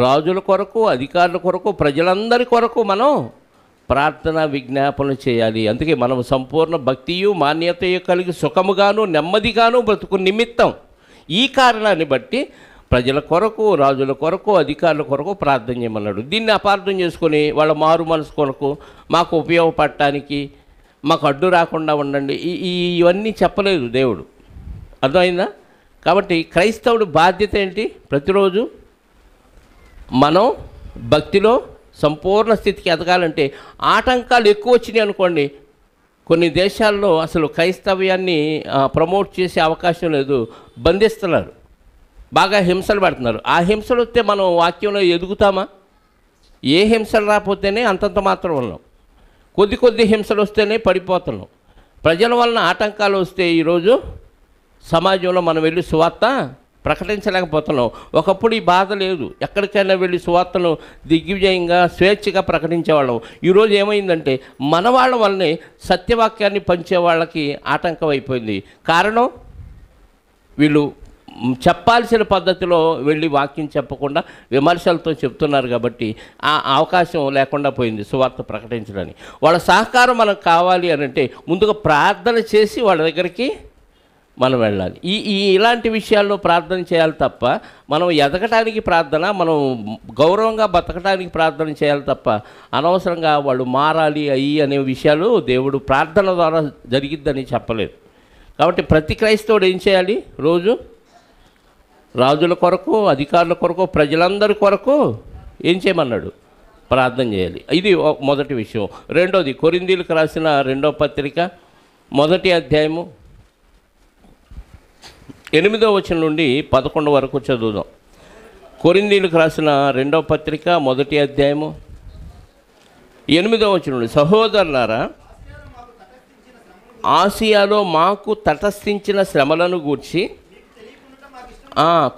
రాజుల కొరకు, అధికారుల కొరకు, ప్రజలందరి కొరకు మనం ప్రార్థన విజ్ఞాపనలు చేయాలి. అందుకే మనం సంపూర్ణ భక్తియు మాన్యతయు కలిగి సుఖముగాను నెమ్మదిగాను బ్రతుకు నిమిత్తం ఈ కారణాన్ని బట్టి ప్రజల కొరకు, రాజుల కొరకు, అధికారుల కొరకు ప్రార్థన చేయమన్నాడు. దీన్ని అపార్థం చేసుకొని వాళ్ళ మారు మనసు కొరకు, మాకు ఉపయోగపడటానికి, మాకు అడ్డు రాకుండా ఉండండి, ఇవన్నీ చెప్పలేదు దేవుడు. అర్థమైందా? కాబట్టి క్రైస్తవుడు బాధ్యత ఏంటి? ప్రతిరోజు మనం భక్తిలో సంపూర్ణ స్థితికి ఎదగాలంటే ఆటంకాలు ఎక్కువ వచ్చినాయి అనుకోండి, కొన్ని దేశాల్లో అసలు క్రైస్తవ్యాన్ని ప్రమోట్ చేసే అవకాశం లేదు, బంధిస్తున్నారు, బాగా హింసలు పెడుతున్నారు. ఆ హింసలు వస్తే మనం వాక్యంలో ఎదుగుతామా? ఏ హింసలు రాకపోతేనే అంతంత మాత్రం ఉన్నాం, కొద్ది హింసలు వస్తేనే పడిపోతున్నాం. ప్రజల వలన ఆటంకాలు వస్తే ఈరోజు సమాజంలో మనం వెళ్ళి సువార్త ప్రకటించలేకపోతున్నాం. ఒకప్పుడు ఈ బాధ లేదు, ఎక్కడికైనా వెళ్ళి సువార్తను దిగ్విజయంగా స్వేచ్ఛగా ప్రకటించేవాళ్ళం. ఈరోజు ఏమైందంటే మన వాళ్ళ వల్లనే సత్యవాక్యాన్ని పంచే వాళ్ళకి ఆటంకం అయిపోయింది. కారణం, వీళ్ళు చెప్పాల్సిన పద్ధతిలో వెళ్ళి వాక్యం చెప్పకుండా విమర్శలతో చెప్తున్నారు కాబట్టి ఆ అవకాశం లేకుండా పోయింది సువార్త ప్రకటించడానికి. వాళ్ళ సహకారం మనకు కావాలి అని అంటే ముందుగా ప్రార్థన చేసి వాళ్ళ దగ్గరికి మనం వెళ్ళాలి. ఇలాంటి విషయాల్లో ప్రార్థన చేయాలి తప్ప, మనం ఎదగటానికి ప్రార్థన, మనం గౌరవంగా బతకటానికి ప్రార్థన చేయాలి తప్ప, అనవసరంగా వాళ్ళు మారాలి అనే విషయాలు దేవుడు ప్రార్థన ద్వారా జరిగిద్దని చెప్పలేదు. కాబట్టి ప్రతి క్రైస్తవుడు ఏం చేయాలి? రోజు రాజుల కొరకు, అధికారుల కొరకు, ప్రజలందరి కొరకు ఏం చేయమన్నాడు? ప్రార్థన చేయాలి. ఇది మొదటి విషయం. రెండోది, కొరింథీయులకు రాసిన 2వ పత్రిక 1వ అధ్యాయము 8వ వచనం నుండి 11 వరకు చదువుదాం. కొరింథీయులకు రాసిన 2వ పత్రిక 1వ అధ్యాయము 8వ వచనం నుండి, సహోదరులారా, ఆసియాలో మాకు తటస్థించిన శ్రమలను గూర్చి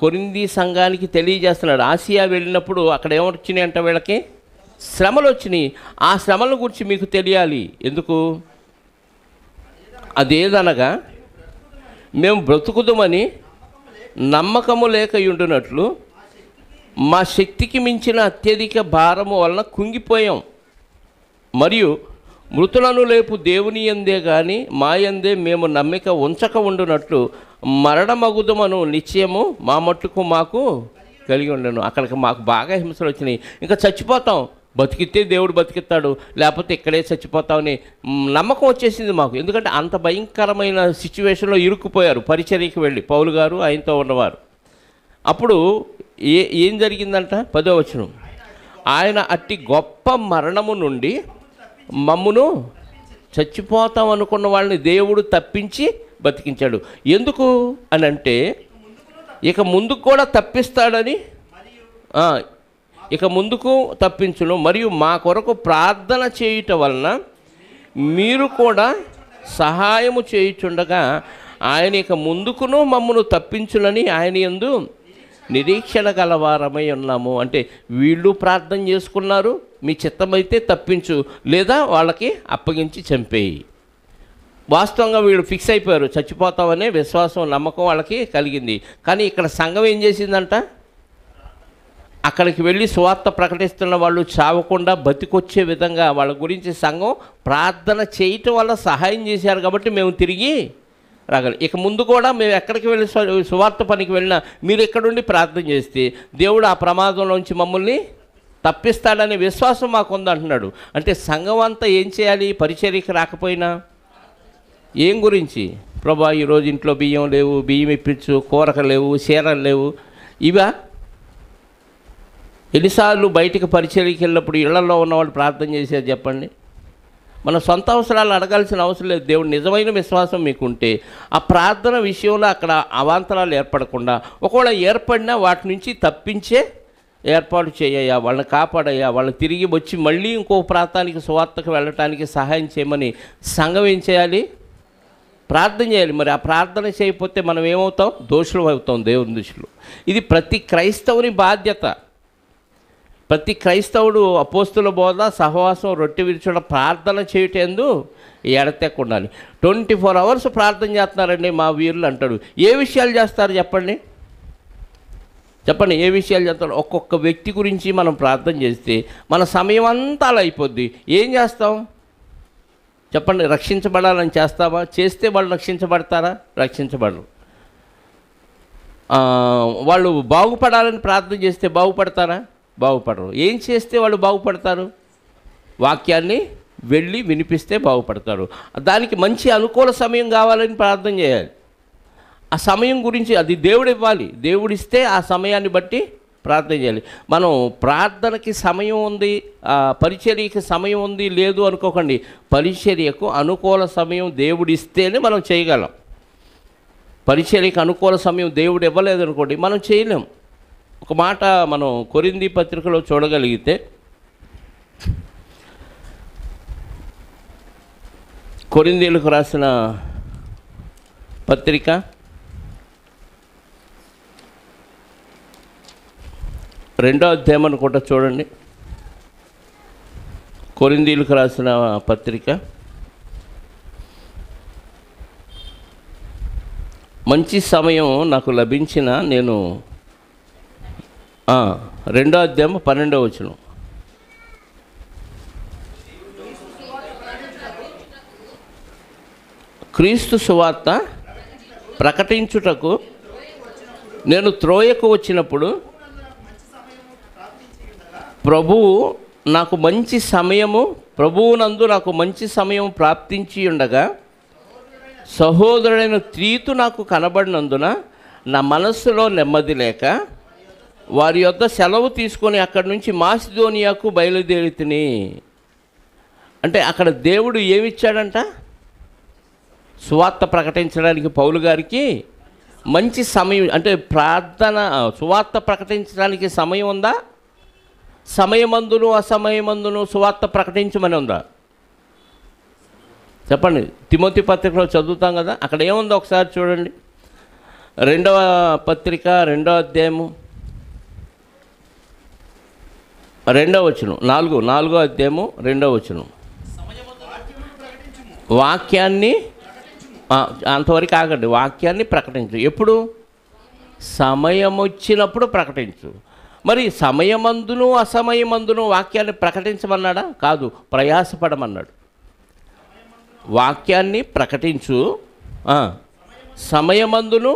కొరింథీ సంఘానికి తెలియజేస్తున్నాడు. ఆసియా వెళ్ళినప్పుడు అక్కడ ఏమొచ్చినాయి అంటే వీళ్ళకి శ్రమలు వచ్చినాయి. ఆ శ్రమల గురించి మీకు తెలియాలి. ఎందుకు? అదేదనగా మేము బ్రతుకుదామని నమ్మకము లేకయుండునట్లు మా శక్తికి మించిన అత్యధిక భారము వలన కుంగిపోయాం. మరియు మృతులను లేపు దేవుని యందే కానీ మా యందే మేము నమ్మిక ఉంచక ఉండునట్లు మరణమగుదమను నిశ్చయము మా మట్టుకు మాకు కలిగి ఉండను. అక్కడికి మాకు బాగా హింసలు వచ్చినాయి. ఇంకా చచ్చిపోతాం, బతికితే దేవుడు బతికిస్తాడు, లేకపోతే ఇక్కడే చచ్చిపోతామని నమ్మకం వచ్చేసింది మాకు. ఎందుకంటే అంత భయంకరమైన సిచ్యువేషన్లో ఇరుక్కుపోయారు పరిచర్యకి వెళ్ళి పౌలు గారు ఆయనతో ఉన్నవారు. అప్పుడు ఏం జరిగిందంట? 10వ వచనం, ఆయన అట్టి గొప్ప మరణము నుండి మమ్మును చచ్చిపోతాం అనుకున్న వాళ్ళని దేవుడు తప్పించి బతికించాడు. ఎందుకు అని అంటే, ఇక ముందుకు కూడా తప్పిస్తాడని, ఇక ముందుకు తప్పించును, మరియు మా కొరకు ప్రార్థన చేయుట వలన మీరు కూడా సహాయము చేయుచుండగా ఆయన ఇక ముందుకును మమ్మను తప్పించునని ఆయన యందు నిరీక్షణ గలవారమై ఉన్నాము. అంటే వీళ్ళు ప్రార్థన చేసుకున్నారు, మీ చిత్తమైతే తప్పించు, లేదా వాళ్ళకి అప్పగించి చంపేయి. వాస్తవంగా వీళ్ళు ఫిక్స్ అయిపోయారు, చచ్చిపోతామనే విశ్వాసం, నమ్మకం వాళ్ళకి కలిగింది. కానీ ఇక్కడ సంఘం ఏం చేసిందంట? అక్కడికి వెళ్ళి సువార్త ప్రకటిస్తున్న వాళ్ళు చావకుండా బతికొచ్చే విధంగా వాళ్ళ గురించి సంఘం ప్రార్థన చేయటం వల్ల సహాయం చేశారు. కాబట్టి మేము తిరిగి రాగలి. ఇక ముందు కూడా మేము ఎక్కడికి వెళ్ళి సువార్త పనికి వెళ్ళినా మీరు ఎక్కడుండి ప్రార్థన చేస్తే దేవుడు ఆ ప్రమాదంలోంచి మమ్మల్ని తప్పిస్తాడనే విశ్వాసం మాకు ఉందంటున్నాడు. అంటే సంఘం అంతా ఏం చేయాలి? పరిచర్యకి రాకపోయినా ఏం గురించి? ప్రభా ఈరోజు ఇంట్లో బియ్యం లేవు, బియ్యం ఇప్పించు, కూరలు లేవు, చీరలు లేవు. ఇవా? ఎన్నిసార్లు బయటికి పరిచర్యకి వెళ్ళినప్పుడు ఇళ్లలో ఉన్నవాళ్ళు ప్రార్థన చేసేది చెప్పండి? మన సొంత అవసరాలు అడగాల్సిన అవసరం లేదు. దేవుడు నిజమైన విశ్వాసం మీకుంటే ఆ ప్రార్థన విషయంలో అక్కడ అవాంతరాలు ఏర్పడకుండా, ఒకవేళ ఏర్పడినా వాటి నుంచి తప్పించే ఏర్పాటు చేయయ్యా, వాళ్ళని కాపాడయ్యా, వాళ్ళని తిరిగి వచ్చి మళ్ళీ ఇంకో ప్రాంతానికి సువార్తకు వెళ్ళటానికి సహాయం చేయమని సంఘం ఏం చేయాలి? ప్రార్థన చేయాలి. మరి ఆ ప్రార్థన చేయకపోతే మనం ఏమవుతాం? దోషులు అవుతాం దేవుని దృష్టిలో. ఇది ప్రతి క్రైస్తవుని బాధ్యత. ప్రతి క్రైస్తవుడు అపోస్తుల బోధ, సహవాసం, రొట్టె విరుచుట, ప్రార్థన చేయటందు ఎడతెక్కుండాలి. 24 hours ప్రార్థన చేస్తున్నారండి మా వీరులు అంటాడు. ఏ విషయాలు చేస్తారు చెప్పండి? చెప్పండి, ఏ విషయాలు చేస్తారు? ఒక్కొక్క వ్యక్తి గురించి మనం ప్రార్థన చేస్తే మన సమయం అంతా అలా అయిపోద్ది. ఏం చేస్తాం చెప్పండి? రక్షించబడాలని చేస్తామా? చేస్తే వాళ్ళు రక్షించబడతారా? రక్షించబడరు. వాళ్ళు బాగుపడాలని ప్రార్థన చేస్తే బాగుపడతారా? బాగుపడరు. ఏం చేస్తే వాళ్ళు బాగుపడతారు? వాక్యాన్ని వెళ్ళి వినిపిస్తే బాగుపడతారు. దానికి మంచి అనుకూల సమయం కావాలని ప్రార్థన చేయాలి. ఆ సమయం గురించి అది దేవుడు ఇవ్వాలి. దేవుడిస్తే ఆ సమయాన్ని బట్టి ప్రార్థన చేయాలి. మనం ప్రార్థనకి సమయం ఉంది, పరిచర్యకి సమయం ఉంది లేదు అనుకోకండి. పరిచర్యకు అనుకూల సమయం దేవుడిస్తేనే మనం చేయగలం. పరిచర్యకు అనుకూల సమయం దేవుడు ఇవ్వలేదు అనుకోండి, మనం చేయలేం. ఒక మాట మనం కొరింథీ పత్రికలో చూడగలిగితే, కొరింథీయులకు రాసిన పత్రిక 2వ అధ్యాయం అనుకుంటా చూడండి. కొరింథీయులకు రాసిన పత్రిక మంచి సమయం నాకు లభించిన నేను 2వ అధ్యాయం 12వ వచనం. క్రీస్తు సువార్త ప్రకటించుటకు నేను త్రోయకు వచ్చినప్పుడు ప్రభువు నాకు మంచి సమయము ప్రభువునందు నాకు మంచి సమయం ప్రాప్తించి ఉండగా సహోదరుడైన తీతు నాకు కనబడినందున నా మనస్సులో నెమ్మది లేక వారి యొద్ద సెలవు తీసుకొని అక్కడి నుంచి మాసిదోనియాకు బయలుదేరి తిని. అంటే అక్కడ దేవుడు ఏమిచ్చాడంట? సువార్త ప్రకటించడానికి పౌలు గారికి మంచి సమయం, అంటే ప్రార్థన సువార్త ప్రకటించడానికి సమయం ఉందా? సమయమందును అసమయమందును సువార్త ప్రకటించమని ఉందా? చెప్పండి. తిమోతి పత్రికలో చదువుతాం కదా, అక్కడ ఏముందో ఒకసారి చూడండి. 2వ పత్రిక 2వ అధ్యాయము 2వ వచనం, 4వ అధ్యాయము 2వ వచనం. వాక్యాన్ని అంతవరకు ఆగండి. వాక్యాన్ని ప్రకటించు. ఎప్పుడు? సమయం వచ్చినప్పుడు ప్రకటించు. మరి సమయమందును అసమయమందును వాక్యాన్ని ప్రకటించమన్నాడా? కాదు, ప్రయాసపడమన్నాడు. వాక్యాన్ని ప్రకటించు, సమయమందును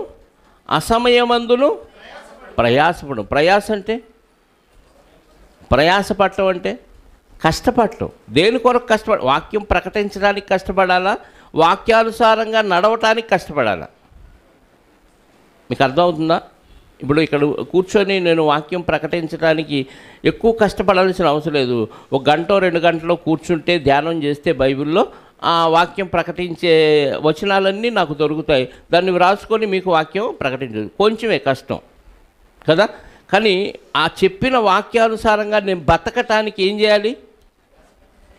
అసమయమందును ప్రయాసపడు. ప్రయాసపడటం అంటే కష్టపడటం. దేని కొరకు కష్టపడ? వాక్యం ప్రకటించడానికి కష్టపడాలా? వాక్యానుసారంగా నడవటానికి కష్టపడాలా? మీకు అర్థమవుతుందా? ఇప్పుడు ఇక్కడ కూర్చొని నేను వాక్యం ప్రకటించడానికి ఎక్కువ కష్టపడాల్సిన అవసరం లేదు. 1 గంట 2 గంటలో కూర్చుంటే ధ్యానం చేస్తే బైబిల్లో ఆ వాక్యం ప్రకటించే వచనాలన్నీ నాకు దొరుకుతాయి. దాన్ని వ్రాసుకొని మీకు వాక్యం ప్రకటించదు. కొంచెమే కష్టం కదా. కానీ ఆ చెప్పిన వాక్యానుసారంగా నేను బతకటానికి ఏం చేయాలి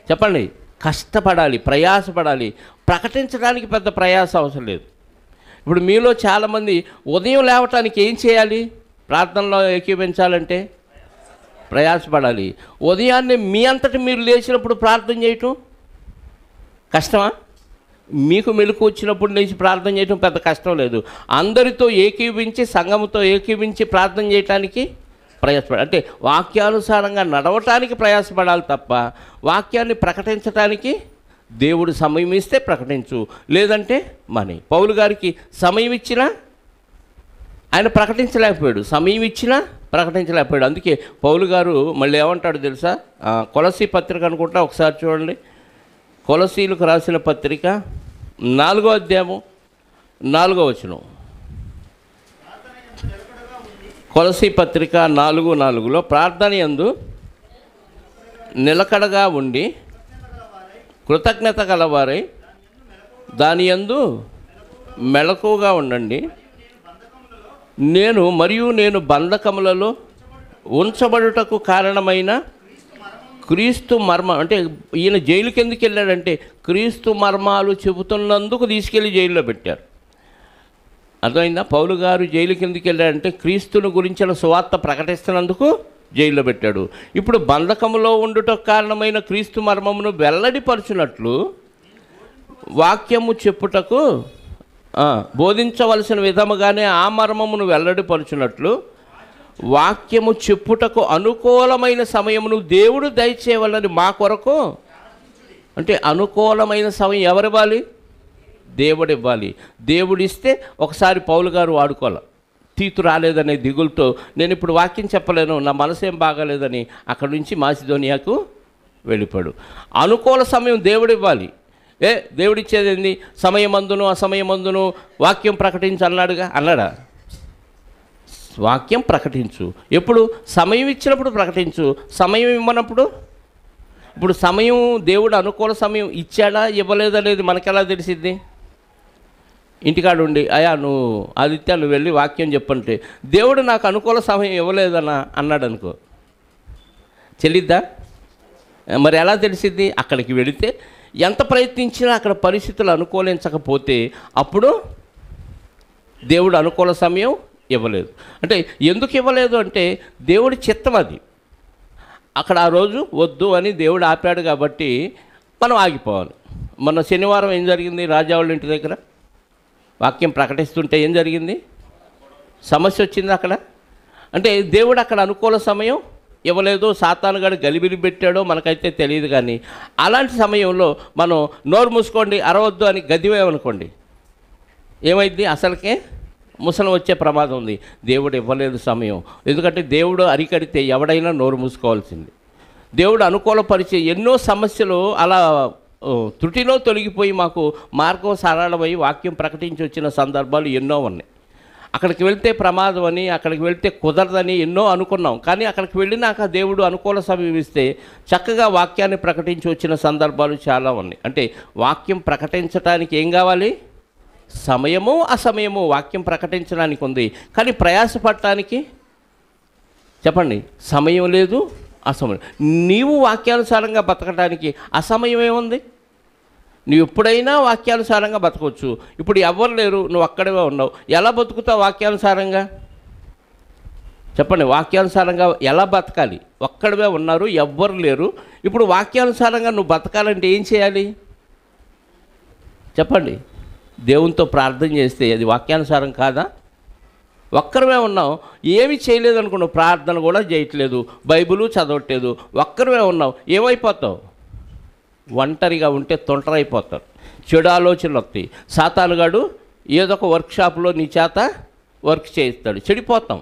చెప్పండి? కష్టపడాలి, ప్రయాసపడాలి. ప్రకటించడానికి పెద్ద ప్రయాస అవసరం లేదు. ఇప్పుడు మీలో చాలామంది ఉదయం లేవటానికి ఏం చేయాలి? ప్రార్థనలో ఏకీభవించాలంటే ప్రయాసపడాలి. ఉదయాన్నే మీ అంతటి మీరు లేచినప్పుడు ప్రార్థన చేయటం కష్టమా? మీకు మెలకు వచ్చినప్పుడు లేచి ప్రార్థన చేయటం పెద్ద కష్టం లేదు. అందరితో ఏకీభించి, సంఘముతో ఏకీభించి ప్రార్థన చేయటానికి ప్రయాసపడాలి. అంటే వాక్యానుసారంగా నడవటానికి ప్రయాసపడాలి తప్ప వాక్యాన్ని ప్రకటించటానికి దేవుడు సమయం ఇస్తే ప్రకటించు, లేదంటే మని. పౌలు గారికి సమయం ఇచ్చినా ఆయన ప్రకటించలేకపోయాడు, సమయం ఇచ్చినా ప్రకటించలేకపోయాడు. అందుకే పౌలు గారు మళ్ళీ ఏమంటాడు తెలుసా? కొలసీ పత్రిక అనుకుంటా, ఒకసారి చూడండి. కొలసీలకు రాసిన పత్రిక 4వ అధ్యాయము 4వ వచనం. కొలసీ పత్రిక 4:4లో ప్రార్థన యందు నిలకడగా ఉండి కృతజ్ఞత గలవారై దాని యందు మెలకువగా ఉండండి. నేను బంధకములలో ఉంచబడుటకు కారణమైన క్రీస్తు మర్మ, అంటే ఈయన జైలుకి ఎందుకు వెళ్ళాడంటే క్రీస్తు మర్మాలు చెబుతున్నందుకు తీసుకెళ్ళి జైల్లో పెట్టారు. అర్థమైందా? పౌలు గారు జైలుకి ఎందుకు వెళ్ళాడంటే క్రీస్తుని గురించిన సువార్త ప్రకటిస్తున్నందుకు జైల్లో పెట్టాడు. ఇప్పుడు బంధకములో ఉండుటకు కారణమైన క్రీస్తు మర్మమును వెల్లడిపరచునట్లు వాక్యము చెప్పుటకు బోధించవలసిన విధముగానే ఆ మర్మమును వెల్లడిపరచునట్లు వాక్యము చెప్పుటకు అనుకూలమైన సమయమును దేవుడు దయచేయవలని మా కొరకు. అంటే అనుకూలమైన సమయం ఎవరివ్వాలి? దేవుడు ఇవ్వాలి. దేవుడిస్తే ఒకసారి పౌలు గారు వాడుకోవాలి. తీతు రాలేదనే దిగులతో నేను ఇప్పుడు వాక్యం చెప్పలేను, నా మనసేం బాగాలేదని అక్కడి నుంచి మాసిదోనియాకు వెళ్ళిపోయాడు. అనుకూల సమయం దేవుడు ఇవ్వాలి. దేవుడిచ్చేది ఏంది? సమయమందును అసమయమందును వాక్యం ప్రకటించు అన్నాడా? వాక్యం ప్రకటించు. ఎప్పుడు? సమయం ఇచ్చినప్పుడు ప్రకటించు. సమయం ఇవ్వనప్పుడు? ఇప్పుడు సమయం దేవుడు అనుకూల సమయం ఇచ్చాడా ఇవ్వలేదనేది మనకెలా తెలిసిద్ది? ఇంటికాడ ఉండి నువ్వు ఆదిత్య నువ్వు వెళ్ళి వాక్యం చెప్పంటే దేవుడు నాకు అనుకూల సమయం ఇవ్వలేదన్నా అన్నాడు అనుకో, చెల్లిద్దా? మరి ఎలా తెలిసిద్ది? అక్కడికి వెళితే ఎంత ప్రయత్నించినా అక్కడ పరిస్థితులు అనుకూలించకపోతే అప్పుడు దేవుడు అనుకూల సమయం ఇవ్వలేదు. అంటే ఎందుకు ఇవ్వలేదు అంటే దేవుడి చిత్తం అది. అక్కడ ఆ రోజు వద్దు అని దేవుడు ఆపాడు కాబట్టి మనం ఆగిపోవాలి. మొన్న శనివారం ఏం జరిగింది? రాజావాళ్ళ ఇంటి దగ్గర వాక్యం ప్రకటిస్తుంటే ఏం జరిగింది? సమస్య వచ్చింది అక్కడ. అంటే దేవుడు అక్కడ అనుకూల సమయం ఇవ్వలేదు, సాతానుగాడు గలిబిలి పెట్టాడో మనకైతే తెలియదు. కానీ అలాంటి సమయంలో మనం నోరు మూసుకోండి అరవద్దు అని గదివేమనుకోండి, ఏమైంది? అసలుకే ముసలం వచ్చే ప్రమాదం ఉంది. దేవుడు ఇవ్వలేదు సమయం. ఎందుకంటే దేవుడు అరికడితే ఎవడైనా నోరు మూసుకోవాల్సింది. దేవుడు అనుకూలపరిచే ఎన్నో సమస్యలు అలా త్రుటిలో తొలగిపోయి మాకు మార్గం సరళమై వాక్యం ప్రకటించి వచ్చిన సందర్భాలు ఎన్నో ఉన్నాయి. అక్కడికి వెళ్తే ప్రమాదం అని, అక్కడికి వెళ్తే కుదరదని ఎన్నో అనుకున్నాం. కానీ అక్కడికి వెళ్ళినాక దేవుడు అనుకూల సమయం ఇస్తే చక్కగా వాక్యాన్ని ప్రకటించి వచ్చిన సందర్భాలు చాలా ఉన్నాయి. అంటే వాక్యం ప్రకటించడానికి ఏం కావాలి? సమయము అసమయము వాక్యం ప్రకటించడానికి ఉంది. కానీ ప్రయాసపడటానికి చెప్పండి, సమయం లేదు, అసమయం. నీవు వాక్యానుసారంగా బతకడానికి అసమయం ఏముంది? నువ్వు ఎప్పుడైనా వాక్యానుసారంగా బతకవచ్చు. ఇప్పుడు ఎవరు లేరు, నువ్వు అక్కడే ఉన్నావు. ఎలా బతుకుతావు వాక్యానుసారంగా? చెప్పండి, వాక్యానుసారంగా ఎలా బతకాలి? ఒక్కడవే ఉన్నారు, ఎవ్వరు లేరు. ఇప్పుడు వాక్యానుసారంగా నువ్వు బతకాలంటే ఏం చేయాలి? చెప్పండి. దేవునితో ప్రార్థన చేస్తే అది వాక్యానుసారం కాదా? ఒక్కరమే ఉన్నావు, ఏమి చేయలేదు అనుకున్నావు, ప్రార్థన కూడా చేయట్లేదు, బైబిలు చదవట్లేదు, ఒక్కరమే ఉన్నావు, ఏమైపోతావు? ఒంటరిగా ఉంటే తొంటరైపోతావు. చెడు ఆలోచనలు వస్తాయి. సాతానుగాడు ఏదో ఒక వర్క్షాప్లో నీ చేత వర్క్ చేయిస్తాడు, చెడిపోతాం.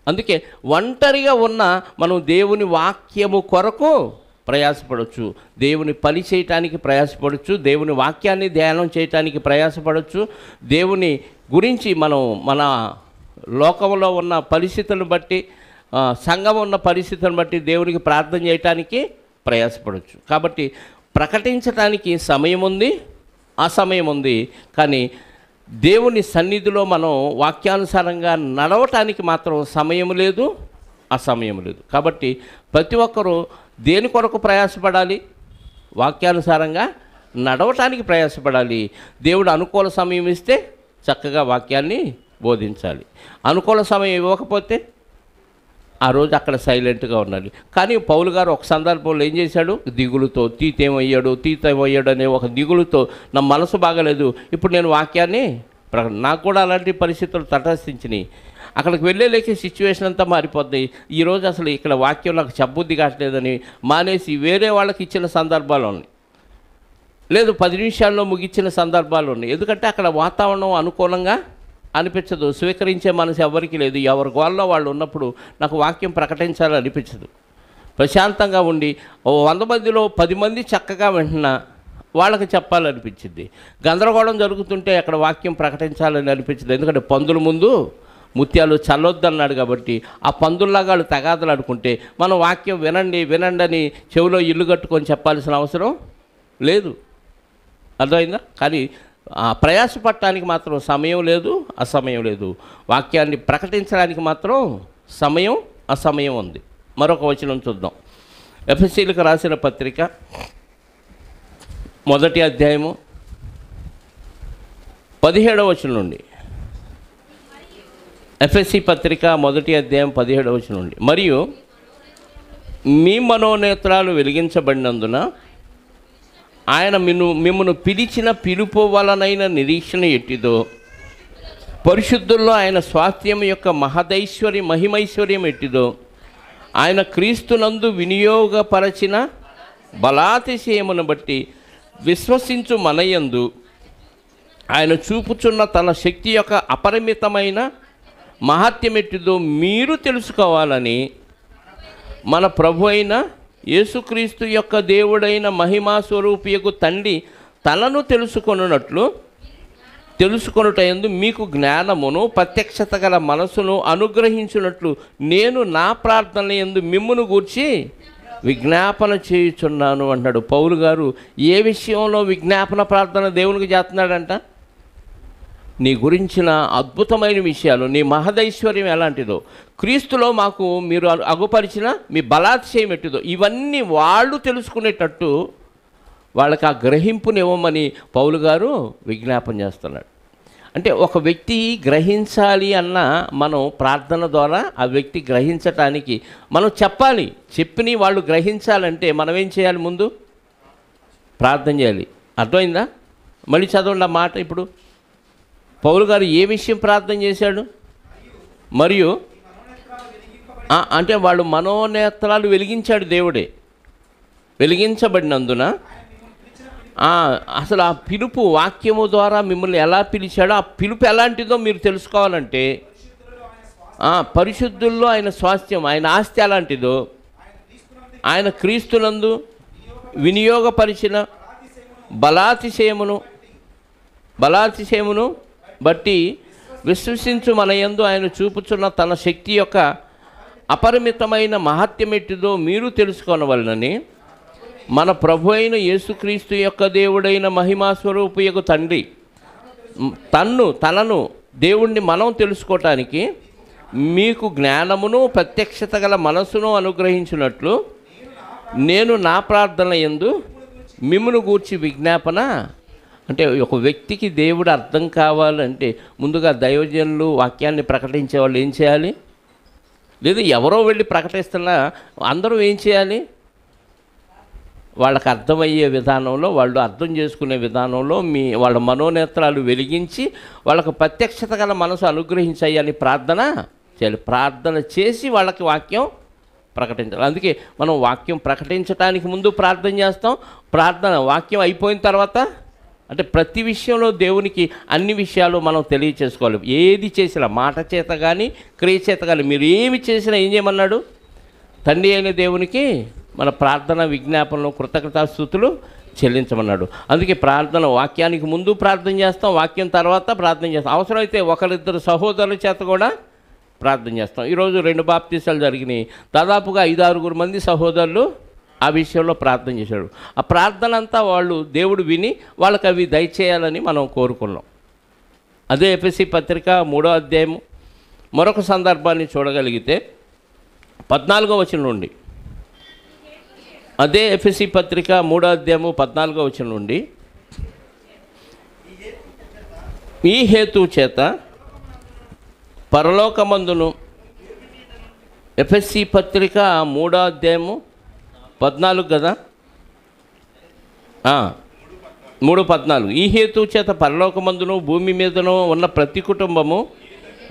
అందుకే ఒంటరిగా ఉన్న మనం దేవుని వాక్యము కొరకు ప్రయాసపడవచ్చు, దేవుని పని చేయటానికి ప్రయాసపడవచ్చు, దేవుని వాక్యాన్ని ధ్యానం చేయటానికి ప్రయాసపడవచ్చు. దేవుని గురించి మనం మన లోకంలో ఉన్న పరిస్థితులను బట్టి, సంఘం ఉన్న పరిస్థితులను బట్టి దేవునికి ప్రార్థన చేయటానికి ప్రయాసపడవచ్చు. కాబట్టి ప్రకటించటానికి సమయం ఉంది, అసమయం ఉంది. కానీ దేవుని సన్నిధిలో మనం వాక్యానుసారంగా నడవటానికి మాత్రం సమయం లేదు, అసమయం లేదు. కాబట్టి ప్రతి ఒక్కరూ దేని కొరకు ప్రయాసపడాలి? వాక్యానుసారంగా నడవటానికి ప్రయాసపడాలి. దేవుడు అనుకూల సమయం ఇస్తే చక్కగా వాక్యాన్ని బోధించాలి. అనుకూల సమయం ఇవ్వకపోతే ఆ రోజు అక్కడ సైలెంట్గా ఉండాలి. కానీ పౌలు గారు ఒక సందర్భంలో ఏం చేశాడు? దిగులుతో తీతేమయ్యాడు అనే ఒక దిగులుతో, నా మనసు బాగలేదు, ఇప్పుడు నేను వాక్యాన్ని నాకు కూడా అలాంటి పరిస్థితులు తటస్థించినాయి. అక్కడికి వెళ్ళేలేకే సిచ్యువేషన్ అంతా మారిపోద్ది. ఈరోజు అసలు ఇక్కడ వాక్యం నాకు చెప్పబుద్ధి కావట్లేదని మానేసి వేరే వాళ్ళకి ఇచ్చిన సందర్భాలు ఉన్నాయి. లేదు 10 నిమిషాల్లో ముగించిన సందర్భాలు ఉన్నాయి. ఎందుకంటే అక్కడ వాతావరణం అనుకూలంగా అనిపించదు, స్వీకరించే మనసు ఎవరికి లేదు. ఎవరి గోల్లో వాళ్ళు ఉన్నప్పుడు నాకు వాక్యం ప్రకటించాలని అనిపించదు. ప్రశాంతంగా ఉండి 100 మందిలో 10 మంది చక్కగా వింటున్నా వాళ్ళకి చెప్పాలనిపించింది. గందరగోళం జరుగుతుంటే అక్కడ వాక్యం ప్రకటించాలని అనిపించదు. ఎందుకంటే పందుల ముందు ముత్యాలు చల్లొద్దన్నాడు కాబట్టి ఆ పందుల్లాగా వాళ్ళు తగాదలు అనుకుంటే మనం వాక్యం వినండి అని చెవిలో ఇల్లు కట్టుకొని చెప్పాల్సిన అవసరం లేదు. అర్థమైందా? కానీ ప్రయాసపడటానికి మాత్రం సమయం లేదు, అసమయం లేదు. వాక్యాన్ని ప్రకటించడానికి మాత్రం సమయం అసమయం ఉంది. మరొక వచనం చూద్దాం. ఎఫెసీయులకు రాసిన పత్రిక 1వ అధ్యాయము 17వ వచనం నుండి. ఎఫెసీ పత్రిక 1వ అధ్యాయం 17వ వచనం నుండి. మరియు మీ మనోనేత్రాలు వెలిగించబడినందున ఆయన మిమ్మను పిలిచిన పిలుపు వలనైన నిరీక్షణ ఎట్టిదో, పరిశుద్ధుల్లో ఆయన స్వాస్థ్యం యొక్క మహిమైశ్వర్యం ఎట్టిదో, ఆయన క్రీస్తునందు వినియోగపరచిన బలాతిశయమును బట్టి విశ్వసించు మనయందు ఆయన చూపుచున్న తన శక్తి యొక్క అపరిమితమైన మహత్యం ఎట్టిదో మీరు తెలుసుకోవాలని మన ప్రభు అయిన యేసుక్రీస్తు యొక్క దేవుడైన మహిమా స్వరూపియకు తండ్రి తనను తెలుసుకొనుటయందు మీకు జ్ఞానమును ప్రత్యక్షత గల మనసును అనుగ్రహించున్నట్లు నేను నా ప్రార్థన యందు మిమ్మును గూర్చి విజ్ఞాపన చేయుచున్నాను అన్నాడు. పౌలు గారు ఏ విషయంలో విజ్ఞాపన ప్రార్థన దేవునికి చేస్తున్నాడంట? నీ గురించిన అద్భుతమైన విషయాలు, నీ మహదైశ్వర్యం ఎలాంటిదో, క్రీస్తులో మాకు మీరు అగుపరిచిన మీ బలాతిశయం ఎట్టిదో, ఇవన్నీ వాళ్ళు తెలుసుకునేటట్టు వాళ్ళకి ఆ గ్రహింపునివ్వమని పౌలు గారు విజ్ఞాపన చేస్తున్నాడు. అంటే ఒక వ్యక్తి గ్రహించాలి అన్న మనం ప్రార్థన ద్వారా ఆ వ్యక్తి గ్రహించటానికి మనం చెప్పాలి. చెప్పిని వాళ్ళు గ్రహించాలంటే మనం ఏం చేయాలి? ముందు ప్రార్థన చేయాలి. అర్థమైందా? మళ్ళీ చదవండి ఆ మాట. ఇప్పుడు పౌలు గారు ఏ విషయం ప్రార్థన చేశాడు? మరియు అంటే వాళ్ళు మనోనేత్రాలు వెలిగించాడు దేవుడే. వెలిగించబడినందున అసలు ఆ పిలుపు వాక్యము ద్వారా మిమ్మల్ని ఎలా పిలిచాడో, ఆ పిలుపు ఎలాంటిదో మీరు తెలుసుకోవాలంటే పరిశుద్ధుల్లో ఆయన స్వాస్థ్యం, ఆయన ఆస్తి ఎలాంటిదో, ఆయన క్రీస్తునందు వినియోగపరిచిన బలాతిశయమును బట్టి విశ్వసించు మన యందు ఆయన చూపుచున్న తన శక్తి యొక్క అపరిమితమైన మహత్యమెట్టిదో మీరు తెలుసుకోనవలనని మన ప్రభు అయిన యేసుక్రీస్తు యొక్క దేవుడైన మహిమాస్వరూపియకు తండ్రి తనను దేవుణ్ణి మనం తెలుసుకోవటానికి మీకు జ్ఞానమును ప్రత్యక్షత గల మనసును అనుగ్రహించినట్లు నేను నా ప్రార్థన యందు మిమ్మును గూర్చి విజ్ఞాపన. అంటే ఒక వ్యక్తికి దేవుడు అర్థం కావాలంటే ముందుగా దైవజనులు వాక్యాన్ని ప్రకటించే వాళ్ళు ఏం చేయాలి? లేదు ఎవరో వెళ్ళి ప్రకటిస్తున్నా అందరూ ఏం చేయాలి? వాళ్ళకి అర్థమయ్యే విధానంలో, వాళ్ళు అర్థం చేసుకునే విధానంలో వాళ్ళ మనోనేత్రాలు వెలిగించి వాళ్ళకు ప్రత్యక్షత గల మనసు అనుగ్రహించాయని ప్రార్థన చేయాలి. ప్రార్థన చేసి వాళ్ళకి వాక్యం ప్రకటించాలి. అందుకే మనం వాక్యం ప్రకటించడానికి ముందు ప్రార్థన చేస్తాం. వాక్యం అయిపోయిన తర్వాత అంటే ప్రతి విషయంలో దేవునికి అన్ని విషయాలు మనం తెలియచేసుకోవాలి. ఏది చేసినా మాట చేత కానీ క్రియ చేత కానీ మీరు ఏమి చేసినా ఏం చేయమన్నాడు? తండ్రి అయిన దేవునికి మన ప్రార్థన విజ్ఞాపనలు కృతజ్ఞతాస్తుతులు చెల్లించమన్నాడు. అందుకే ప్రార్థన వాక్యానికి ముందు ప్రార్థన చేస్తాం, వాక్యం తర్వాత ప్రార్థన చేస్తాం. అవసరమైతే ఒకరిద్దరు సహోదరుల చేత కూడా ప్రార్థన చేస్తాం. ఈరోజు 2 బాప్తీసాలు జరిగినాయి. దాదాపుగా 5-6 మంది సహోదరులు ఆ విషయంలో ప్రార్థన చేశాడు. ఆ ప్రార్థన అంతా వాళ్ళు దేవుడు విని వాళ్ళకి అవి దయచేయాలని మనం కోరుకున్నాం. అదే ఎఫెసీ పత్రిక 3వ అధ్యాయం మరొక సందర్భాన్ని చూడగలిగితే 14వ వచనం నుండి, అదే ఎఫెసీ పత్రిక 3వ అధ్యాయము 14వ వచనం నుండి, ఈ హేతు చేత పరలోకమందును, ఎఫెసీ పత్రిక 3వ అధ్యాయము 14 కదా, 3:14, ఈ హేతు చేత పరలోకమందును భూమి మీదను ఉన్న ప్రతి కుటుంబము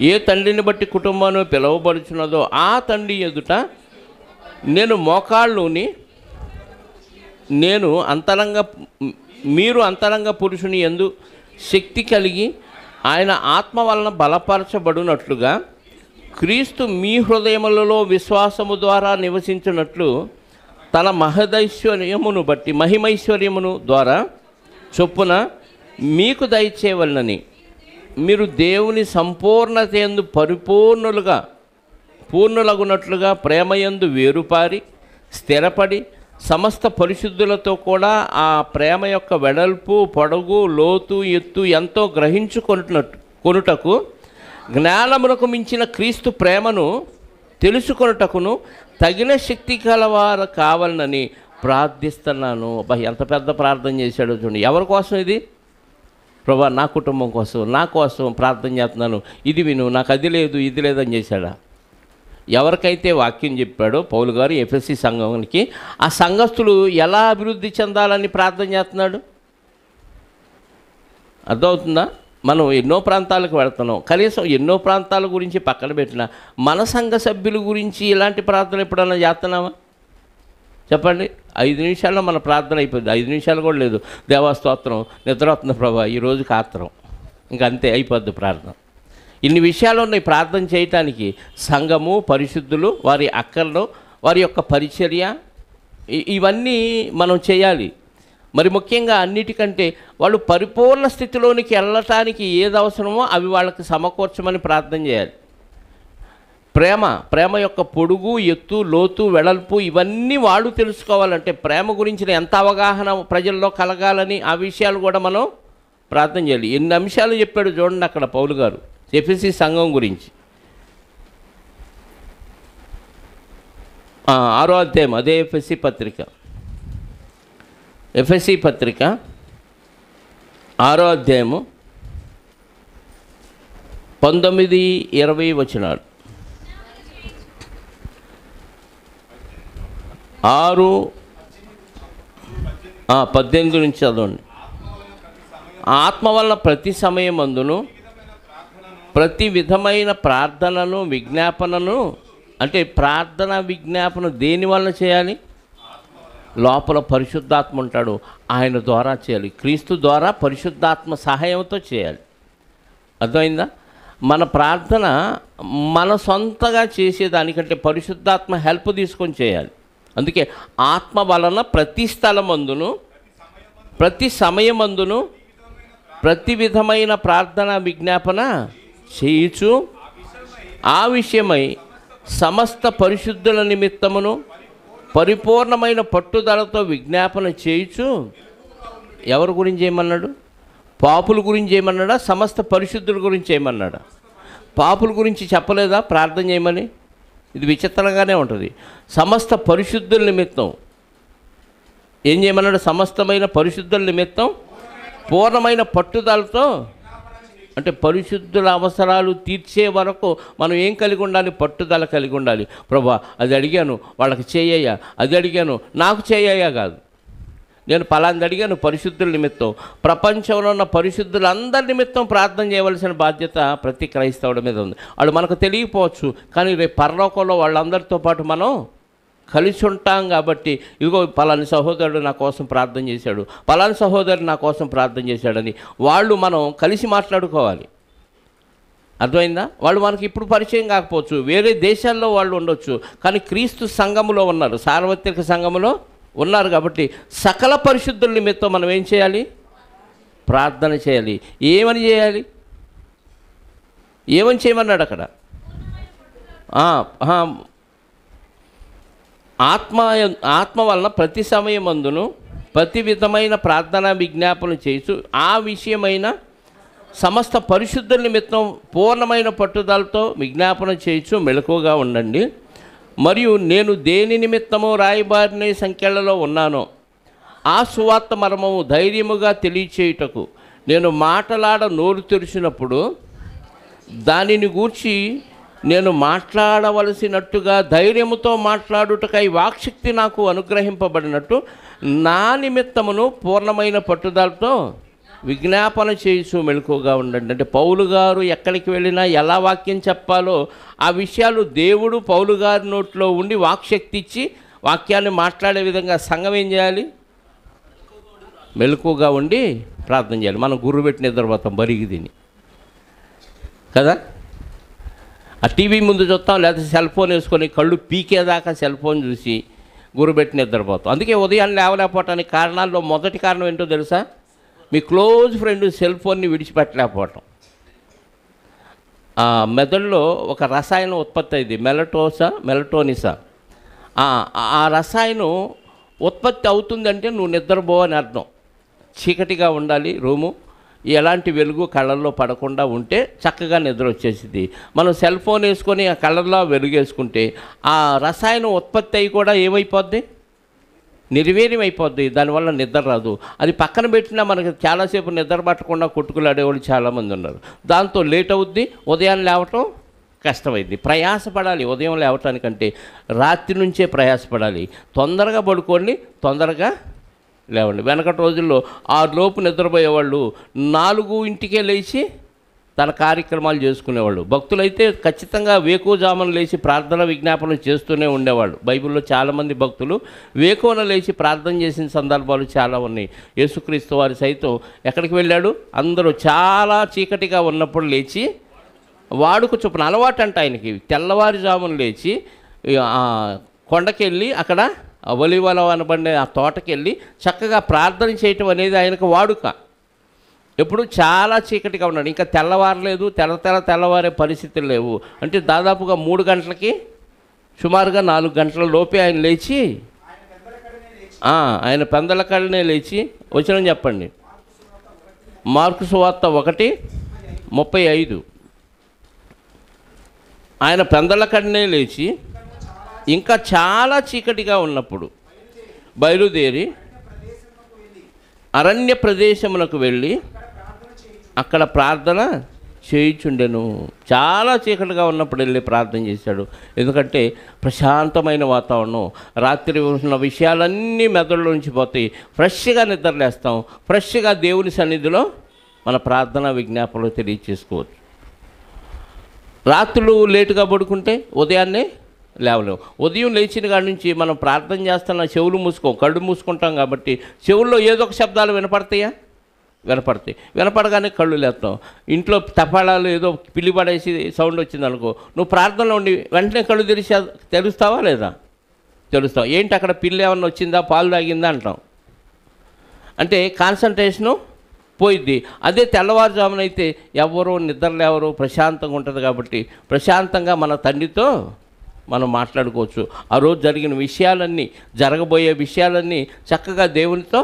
ఏ తండ్రిని బట్టి కుటుంబాన్ని పిలువబడుచున్నదో ఆ తండ్రి ఎదుట నేను మోకాళ్ళుని మీరు అంతరంగ పురుషుని యందు శక్తి కలిగి ఆయన ఆత్మ వలన బలపరచబడినట్లుగా క్రీస్తు మీ హృదయములలో విశ్వాసము ద్వారా నివసించినట్లు తన మహిమైశ్వర్యమును ద్వారా చొప్పున మీకు దయచేయవలనని మీరు దేవుని సంపూర్ణత యందు పూర్ణులగునట్లుగా ప్రేమయందు వేరుపారి స్థిరపడి సమస్త పరిశుద్ధులతో కూడా ఆ ప్రేమ యొక్క వెడల్పు, పొడవు, లోతు, ఎత్తు ఎంతో కొనుటకు జ్ఞానమునకు మించిన క్రీస్తు ప్రేమను తెలుసుకొనుటకును తగిన శక్తి కలవారు కావాలని ప్రార్థిస్తున్నాను. ఎంత పెద్ద ప్రార్థన చేశాడో చూడండి. ఎవరి కోసం ఇది? ప్రభా నా కుటుంబం కోసం, నా కోసం ప్రార్థన చేస్తున్నాను, ఇది విను, నాకు అది లేదు ఇది లేదని చేశాడా? ఎవరికైతే వాక్యం చెప్పాడో పౌలు గారు ఎఫెసీ సంఘానికి, ఆ సంఘస్థులు ఎలా అభివృద్ధి చెందాలని ప్రార్థన చేస్తున్నాడు? అర్థమవుతుందా? మనం ఎన్నో ప్రాంతాలకు వెళ్తున్నాం, కనీసం ఎన్నో ప్రాంతాల గురించి పక్కన పెట్టిన మన సంఘ సభ్యుల గురించి ఇలాంటి ప్రార్థన ఎప్పుడన్నా చేస్తున్నామా? చెప్పండి. 5 నిమిషాల్లో మన ప్రార్థన అయిపోద్ది. 5 నిమిషాలు కూడా లేదు. దేవాస్తోత్రం, నిద్రవత్న ప్రభా ఈరోజు కాత్రం, ఇంకంతే అయిపోద్ది ప్రార్థన. ఇన్ని విషయాలు ఉన్నాయి ప్రార్థన చేయటానికి. సంఘము, పరిశుద్ధులు, వారి అక్కర్లు, వారి యొక్క పరిచర్య, ఇవన్నీ మనం చేయాలి. మరి ముఖ్యంగా అన్నిటికంటే వాళ్ళు పరిపూర్ణ స్థితిలోనికి వెళ్ళటానికి ఏది అవసరమో అవి వాళ్ళకి సమకూర్చమని ప్రార్థన చేయాలి. ప్రేమ యొక్క పొడుగు, ఎత్తు, లోతు, వెడల్పు ఇవన్నీ వాళ్ళు తెలుసుకోవాలంటే ప్రేమ గురించిన ఎంత అవగాహన ప్రజల్లో కలగాలని ఆ విషయాలు కూడా మనం ప్రార్థన చేయాలి. ఎన్ని అంశాలు చెప్పాడు చూడండి అక్కడ పౌలు గారు ఎఫెసీ సంఘం గురించి. 6వ అధ్యాయం అదే ఎఫెసీ పత్రిక 6వ అధ్యాయము 19-20 వచనాలు. 6:18 నుంచి చదవండి. ఆత్మ వల్ల ప్రతి సమయమందును ప్రతి విధమైన ప్రార్థనను విజ్ఞాపనను, అంటే ప్రార్థన విజ్ఞాపన దేని వలన చేయాలి? లోపల పరిశుద్ధాత్మ ఉంటాడు, ఆయన ద్వారా చేయాలి. క్రీస్తు ద్వారా పరిశుద్ధాత్మ సహాయంతో చేయాలి. అర్థమైందా? మన ప్రార్థన మన సొంతగా చేసేదానికంటే పరిశుద్ధాత్మ హెల్ప్ తీసుకొని చేయాలి. అందుకే ఆత్మ వలన ప్రతి స్థలమందును ప్రతి సమయమందును ప్రతి విధమైన ప్రార్థన విజ్ఞాపన చేయుచు ఆ విషయమై సమస్త పరిశుద్ధుల నిమిత్తమును పరిపూర్ణమైన పట్టుదలతో విజ్ఞాపన చేయుచు. ఎవరి గురించి ఏమన్నాడు? పాపుల గురించి ఏమన్నాడా? సమస్త పరిశుద్ధుల గురించి ఏమన్నాడా? పాపుల గురించి చెప్పలేదా ప్రార్థన చేయమని? ఇది విచిత్రంగానే ఉంటుంది. సమస్త పరిశుద్ధుల నిమిత్తం ఏం చేయమన్నాడు? సమస్తమైన పరిశుద్ధుల నిమిత్తం పూర్ణమైన పట్టుదలతో, అంటే పరిశుద్ధుల అవసరాలు తీర్చే వరకు మనం ఏం కలిగి ఉండాలి? పట్టుదల కలిగి ఉండాలి. ప్రభా అది అడిగాను, వాళ్ళకి చేయ్యా, అది అడిగాను, నాకు చేయ్యా కాదు, నేను పలాంది అడిగాను పరిశుద్ధుల నిమిత్తం. ప్రపంచంలో ఉన్న పరిశుద్ధులందరి నిమిత్తం ప్రార్థన చేయవలసిన బాధ్యత ప్రతి క్రైస్తవుడి మీద ఉంది. వాళ్ళు మనకు తెలియకపోవచ్చు, కానీ రేపు పరలోకంలో వాళ్ళందరితో పాటు మనం కలిసి ఉంటాం. కాబట్టి ఇదిగో పలాని సహోదరుడు నా కోసం ప్రార్థన చేశాడు, పలాని సహోదరుడు నా కోసం ప్రార్థన చేశాడని వాళ్ళు మనం కలిసి మాట్లాడుకోవాలి. అర్థమైందా? వాళ్ళు మనకి ఇప్పుడు పరిచయం కాకపోవచ్చు, వేరే దేశాల్లో వాళ్ళు ఉండొచ్చు, కానీ క్రీస్తు సంఘములో ఉన్నారు, సార్వత్రిక సంఘములో ఉన్నారు. కాబట్టి సకల పరిశుద్ధుల నిమిత్తం మనం ఏం చేయాలి? ప్రార్థన చేయాలి. ఏమని చేయాలి? ఏమని చేయమన్నాడు అక్కడ? ఆత్మ వలన ప్రతి సమయమందును ప్రతి విధమైన ప్రార్థన విజ్ఞాపన చేస్తూ ఆ విషయమైన సమస్త పరిశుద్ధుల నిమిత్తం పూర్ణమైన పట్టుదలతో విజ్ఞాపన చేస్తూ మెలకువగా ఉండండి. మరియు నేను దేని నిమిత్తము రాయబారిన సంఖ్యలలో ఉన్నానో ఆ సువార్త మర్మము ధైర్యముగా తెలియచేయుటకు నేను మాటలాడ నోరు తెరిచినప్పుడు దానిని గూర్చి నేను మాట్లాడవలసినట్టుగా ధైర్యముతో మాట్లాడుటకై వాక్శక్తి నాకు అనుగ్రహింపబడినట్టు నా నిమిత్తమును పూర్ణమైన పట్టుదలతో విజ్ఞాపన చేస్తూ మెలకువగా ఉండండి. అంటే పౌలు గారు ఎక్కడికి వెళ్ళినా ఎలా వాక్యం చెప్పాలో ఆ విషయాలు దేవుడు పౌలు గారి నోట్లో ఉండి వాక్శక్తి ఇచ్చి వాక్యాన్ని మాట్లాడే విధంగా సంఘం ఏం చేయాలి? మెలకువగా ఉండి ప్రార్థన చేయాలి. మనం గుర్రు పెట్టి నిద్రపోతాం బరిగి తిని కదా. ఆ టీవీ ముందు చూస్తాం, లేకపోతే సెల్ ఫోన్ వేసుకొని కళ్ళు పీకేదాకా సెల్ ఫోన్ చూసి గుర్రుపెట్టి నిద్రపోతాం. అందుకే ఉదయాన్నే లేవలేకపోవటానికి కారణాల్లో మొదటి కారణం ఏంటో తెలుసా? మీ క్లోజ్ ఫ్రెండ్ సెల్ ఫోన్ని విడిచిపెట్టలేకపోవటం. మెదడులో ఒక రసాయనం ఉత్పత్తి అయింది, మెలటోనిసా. ఆ రసాయనం ఉత్పత్తి అవుతుందంటే నువ్వు నిద్రపో అని అర్థం. చీకటిగా ఉండాలి రూము, ఎలాంటి వెలుగు కళ్ళల్లో పడకుండా ఉంటే చక్కగా నిద్ర వచ్చేసింది. మనం సెల్ ఫోన్ వేసుకొని ఆ కళ్ళల్లో వెలుగు వేసుకుంటే ఆ రసాయనం ఉత్పత్తి అయ్యి కూడా ఏమైపోద్ది? నిర్వీర్యం అయిపోద్ది. దానివల్ల నిద్ర రాదు. అది పక్కన పెట్టినా మనకి చాలాసేపు నిద్ర పట్టకుండా కొట్టుకులాడేవాళ్ళు చాలామంది ఉన్నారు. దాంతో లేట్ అవుద్ది, ఉదయాన్నే లేవటం కష్టమైంది. ప్రయాసపడాలి. ఉదయం లేవటానికంటే రాత్రి నుంచే ప్రయాసపడాలి. తొందరగా పడుకోండి, తొందరగా లేవండి. వెనకటి రోజుల్లో 6 లోపు నిద్రపోయేవాళ్ళు 4 లేచి తన కార్యక్రమాలు చేసుకునేవాళ్ళు. భక్తులైతే ఖచ్చితంగా వేకువజామున లేచి ప్రార్థన విజ్ఞాపన చేస్తూనే ఉండేవాళ్ళు. బైబిల్లో చాలామంది భక్తులు వేకువన లేచి ప్రార్థన చేసిన సందర్భాలు చాలా ఉన్నాయి. యేసుక్రీస్తు వారి సైతం ఎక్కడికి వెళ్ళాడు? అందరూ చాలా చీకటిగా ఉన్నప్పుడు లేచి వాడుక చొప్పున అలవాటు అంట ఆయనకి. తెల్లవారుజామున లేచి కొండకెళ్ళి అక్కడ ఒలీవల అనబడే ఆ తోటకెళ్ళి చక్కగా ప్రార్థన చేయటం అనేది ఆయనకు వాడుక. ఎప్పుడు చాలా చీకటిగా ఉన్నాడు, ఇంకా తెల్లవారలేదు, తెల్లవారే పరిస్థితులు లేవు. అంటే దాదాపుగా 3 గంటలకి సుమారుగా 4 గంటల లోపే ఆయన లేచి ఆయన పెందల కళ్ళనే లేచి వచనం చెప్పండి. మార్కు సువార్త 1:35. ఆయన పెందల కళ్ళనే లేచి ఇంకా చాలా చీకటిగా ఉన్నప్పుడు బయలుదేరి అరణ్య ప్రదేశమునకు వెళ్ళి అక్కడ ప్రార్థన చేయుచుండెను. చాలా చీకటిగా ఉన్నప్పుడు వెళ్ళి ప్రార్థన చేశాడు. ఎందుకంటే ప్రశాంతమైన వాతావరణం, రాత్రి ఉన్న విషయాలన్నీ మెదడులో నుంచి పోతాయి. ఫ్రెష్గా నిద్రలేస్తాం, ఫ్రెష్గా దేవుని సన్నిధిలో మన ప్రార్థన విజ్ఞాపనలు తెలియచేసుకోవచ్చు. రాత్రులు లేటుగా పడుకుంటే ఉదయాన్నే లేవలేము. ఉదయం లేచిన కాడి నుంచి మనం ప్రార్థన చేస్తున్న చెవులు మూసుకోం, కళ్ళు మూసుకుంటాం కాబట్టి చెవుల్లో ఏదో ఒక శబ్దాలు వినపడతాయా? వినపడతాయి. వినపడగానే కళ్ళు లేస్తాం. ఇంట్లో తపాళాలు ఏదో పిల్లి పడేసి సౌండ్ వచ్చింది అనుకో, నువ్వు ప్రార్థనలో ఉండి వెంటనే కళ్ళు తెరుస్తావా లేదా? తెలుస్తావు. ఏంటి అక్కడ పిల్లి ఏమన్నా వచ్చిందా, పాలు తాగిందా అంటాం. అంటే కాన్సన్ట్రేషను పోయిద్ది. అదే తెల్లవారుజామున అయితే ఎవరో నిద్రలేవరు, ప్రశాంతంగా ఉంటుంది కాబట్టి ప్రశాంతంగా మన తండ్రితో మనం మాట్లాడుకోవచ్చు. ఆ రోజు జరిగిన విషయాలన్నీ, జరగబోయే విషయాలన్నీ చక్కగా దేవునితో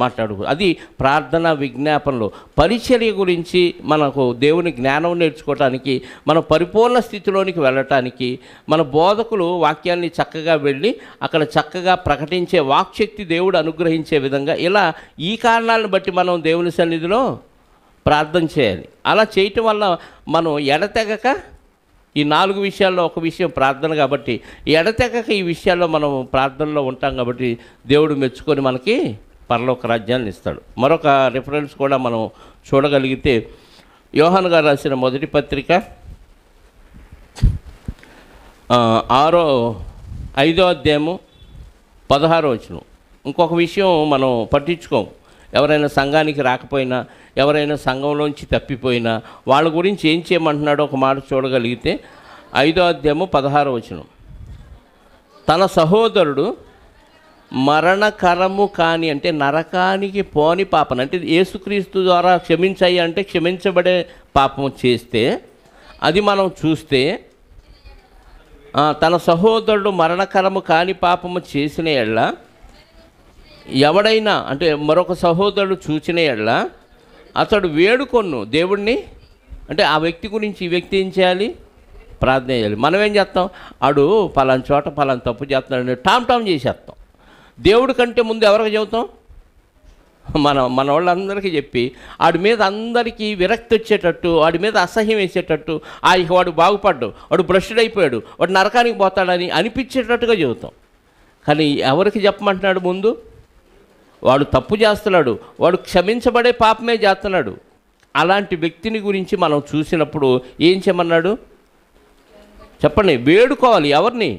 మాట్లాడుకో. అది ప్రార్థన విజ్ఞాపనలు. పరిచర్య గురించి మనకు దేవుని జ్ఞానం నేర్చుకోవటానికి, మన పరిపూర్ణ స్థితిలోనికి వెళ్ళటానికి మన బోధకులు వాక్యాన్ని చక్కగా వెళ్ళి అక్కడ చక్కగా ప్రకటించే వాక్శక్తి దేవుడు అనుగ్రహించే విధంగా ఇలా ఈ కారణాలను బట్టి మనం దేవుని సన్నిధిలో ప్రార్థన చేయాలి. అలా చేయటం వల్ల మనం ఎడతెగక ఈ 4 విషయాల్లో ఒక విషయం ప్రార్థన కాబట్టి ఎడతెగక ఈ విషయాల్లో మనం ప్రార్థనలో ఉంటాం కాబట్టి దేవుడు మెచ్చుకొని మనకి పరలోక రాజ్యాన్ని ఇస్తాడు. మరొక రిఫరెన్స్ కూడా మనం చూడగలిగితే యోహాను గారు రాసిన మొదటి పత్రిక 5వ అధ్యాయము 16వ వచనం. ఇంకొక విషయం మనం పట్టించుకోం. ఎవరైనా సంఘానికి రాకపోయినా, ఎవరైనా సంఘంలోంచి తప్పిపోయినా వాళ్ళ గురించి ఏం చేయమంటున్నాడో ఒక మాట చూడగలిగితే 5వ అధ్యాయము 16వ వచనం. తన సహోదరుడు మరణకరము కాని, అంటే నరకానికి పోని పాపం, అంటే యేసుక్రీస్తు ద్వారా క్షమించాయి అంటే క్షమించబడే పాపం చేస్తే అది మనం చూస్తే, తన సహోదరుడు మరణకరము కాని పాపము చేసిన ఎడల ఎవడైనా, అంటే మరొక సహోదరుడు చూచిన ఎడల అతడు వేడుకొన్ను దేవుణ్ణి, అంటే ఆ వ్యక్తి గురించి ఈ వ్యక్తి ఏం చేయాలి? ప్రార్థన చేయాలి. మనం ఏం చేస్తాం? ఆడు పలానా చోట పలానా తప్పు చేస్తున్నాడు టామ్ చేసేస్తాం. దేవుడి కంటే ముందు ఎవరికి చెబుతాం? మన వాళ్ళందరికీ చెప్పి వాడి మీద అందరికీ విరక్తి వచ్చేటట్టు, వాడి మీద అసహ్యం వేసేటట్టు, వాడు బాగుపడ్డు, వాడు భ్రష్టుడు అయిపోయాడు, వాడు నరకానికి పోతాడని అనిపించేటట్టుగా చెబుతాం. కానీ ఎవరికి చెప్పమంటున్నాడు? ముందు వాడు తప్పు చేస్తున్నాడు, వాడు క్షమించబడే పాపమే చేస్తున్నాడు. అలాంటి వ్యక్తిని గురించి మనం చూసినప్పుడు ఏం చేయమన్నాడు చెప్పండి? వేడుకోవాలి. ఎవరిని?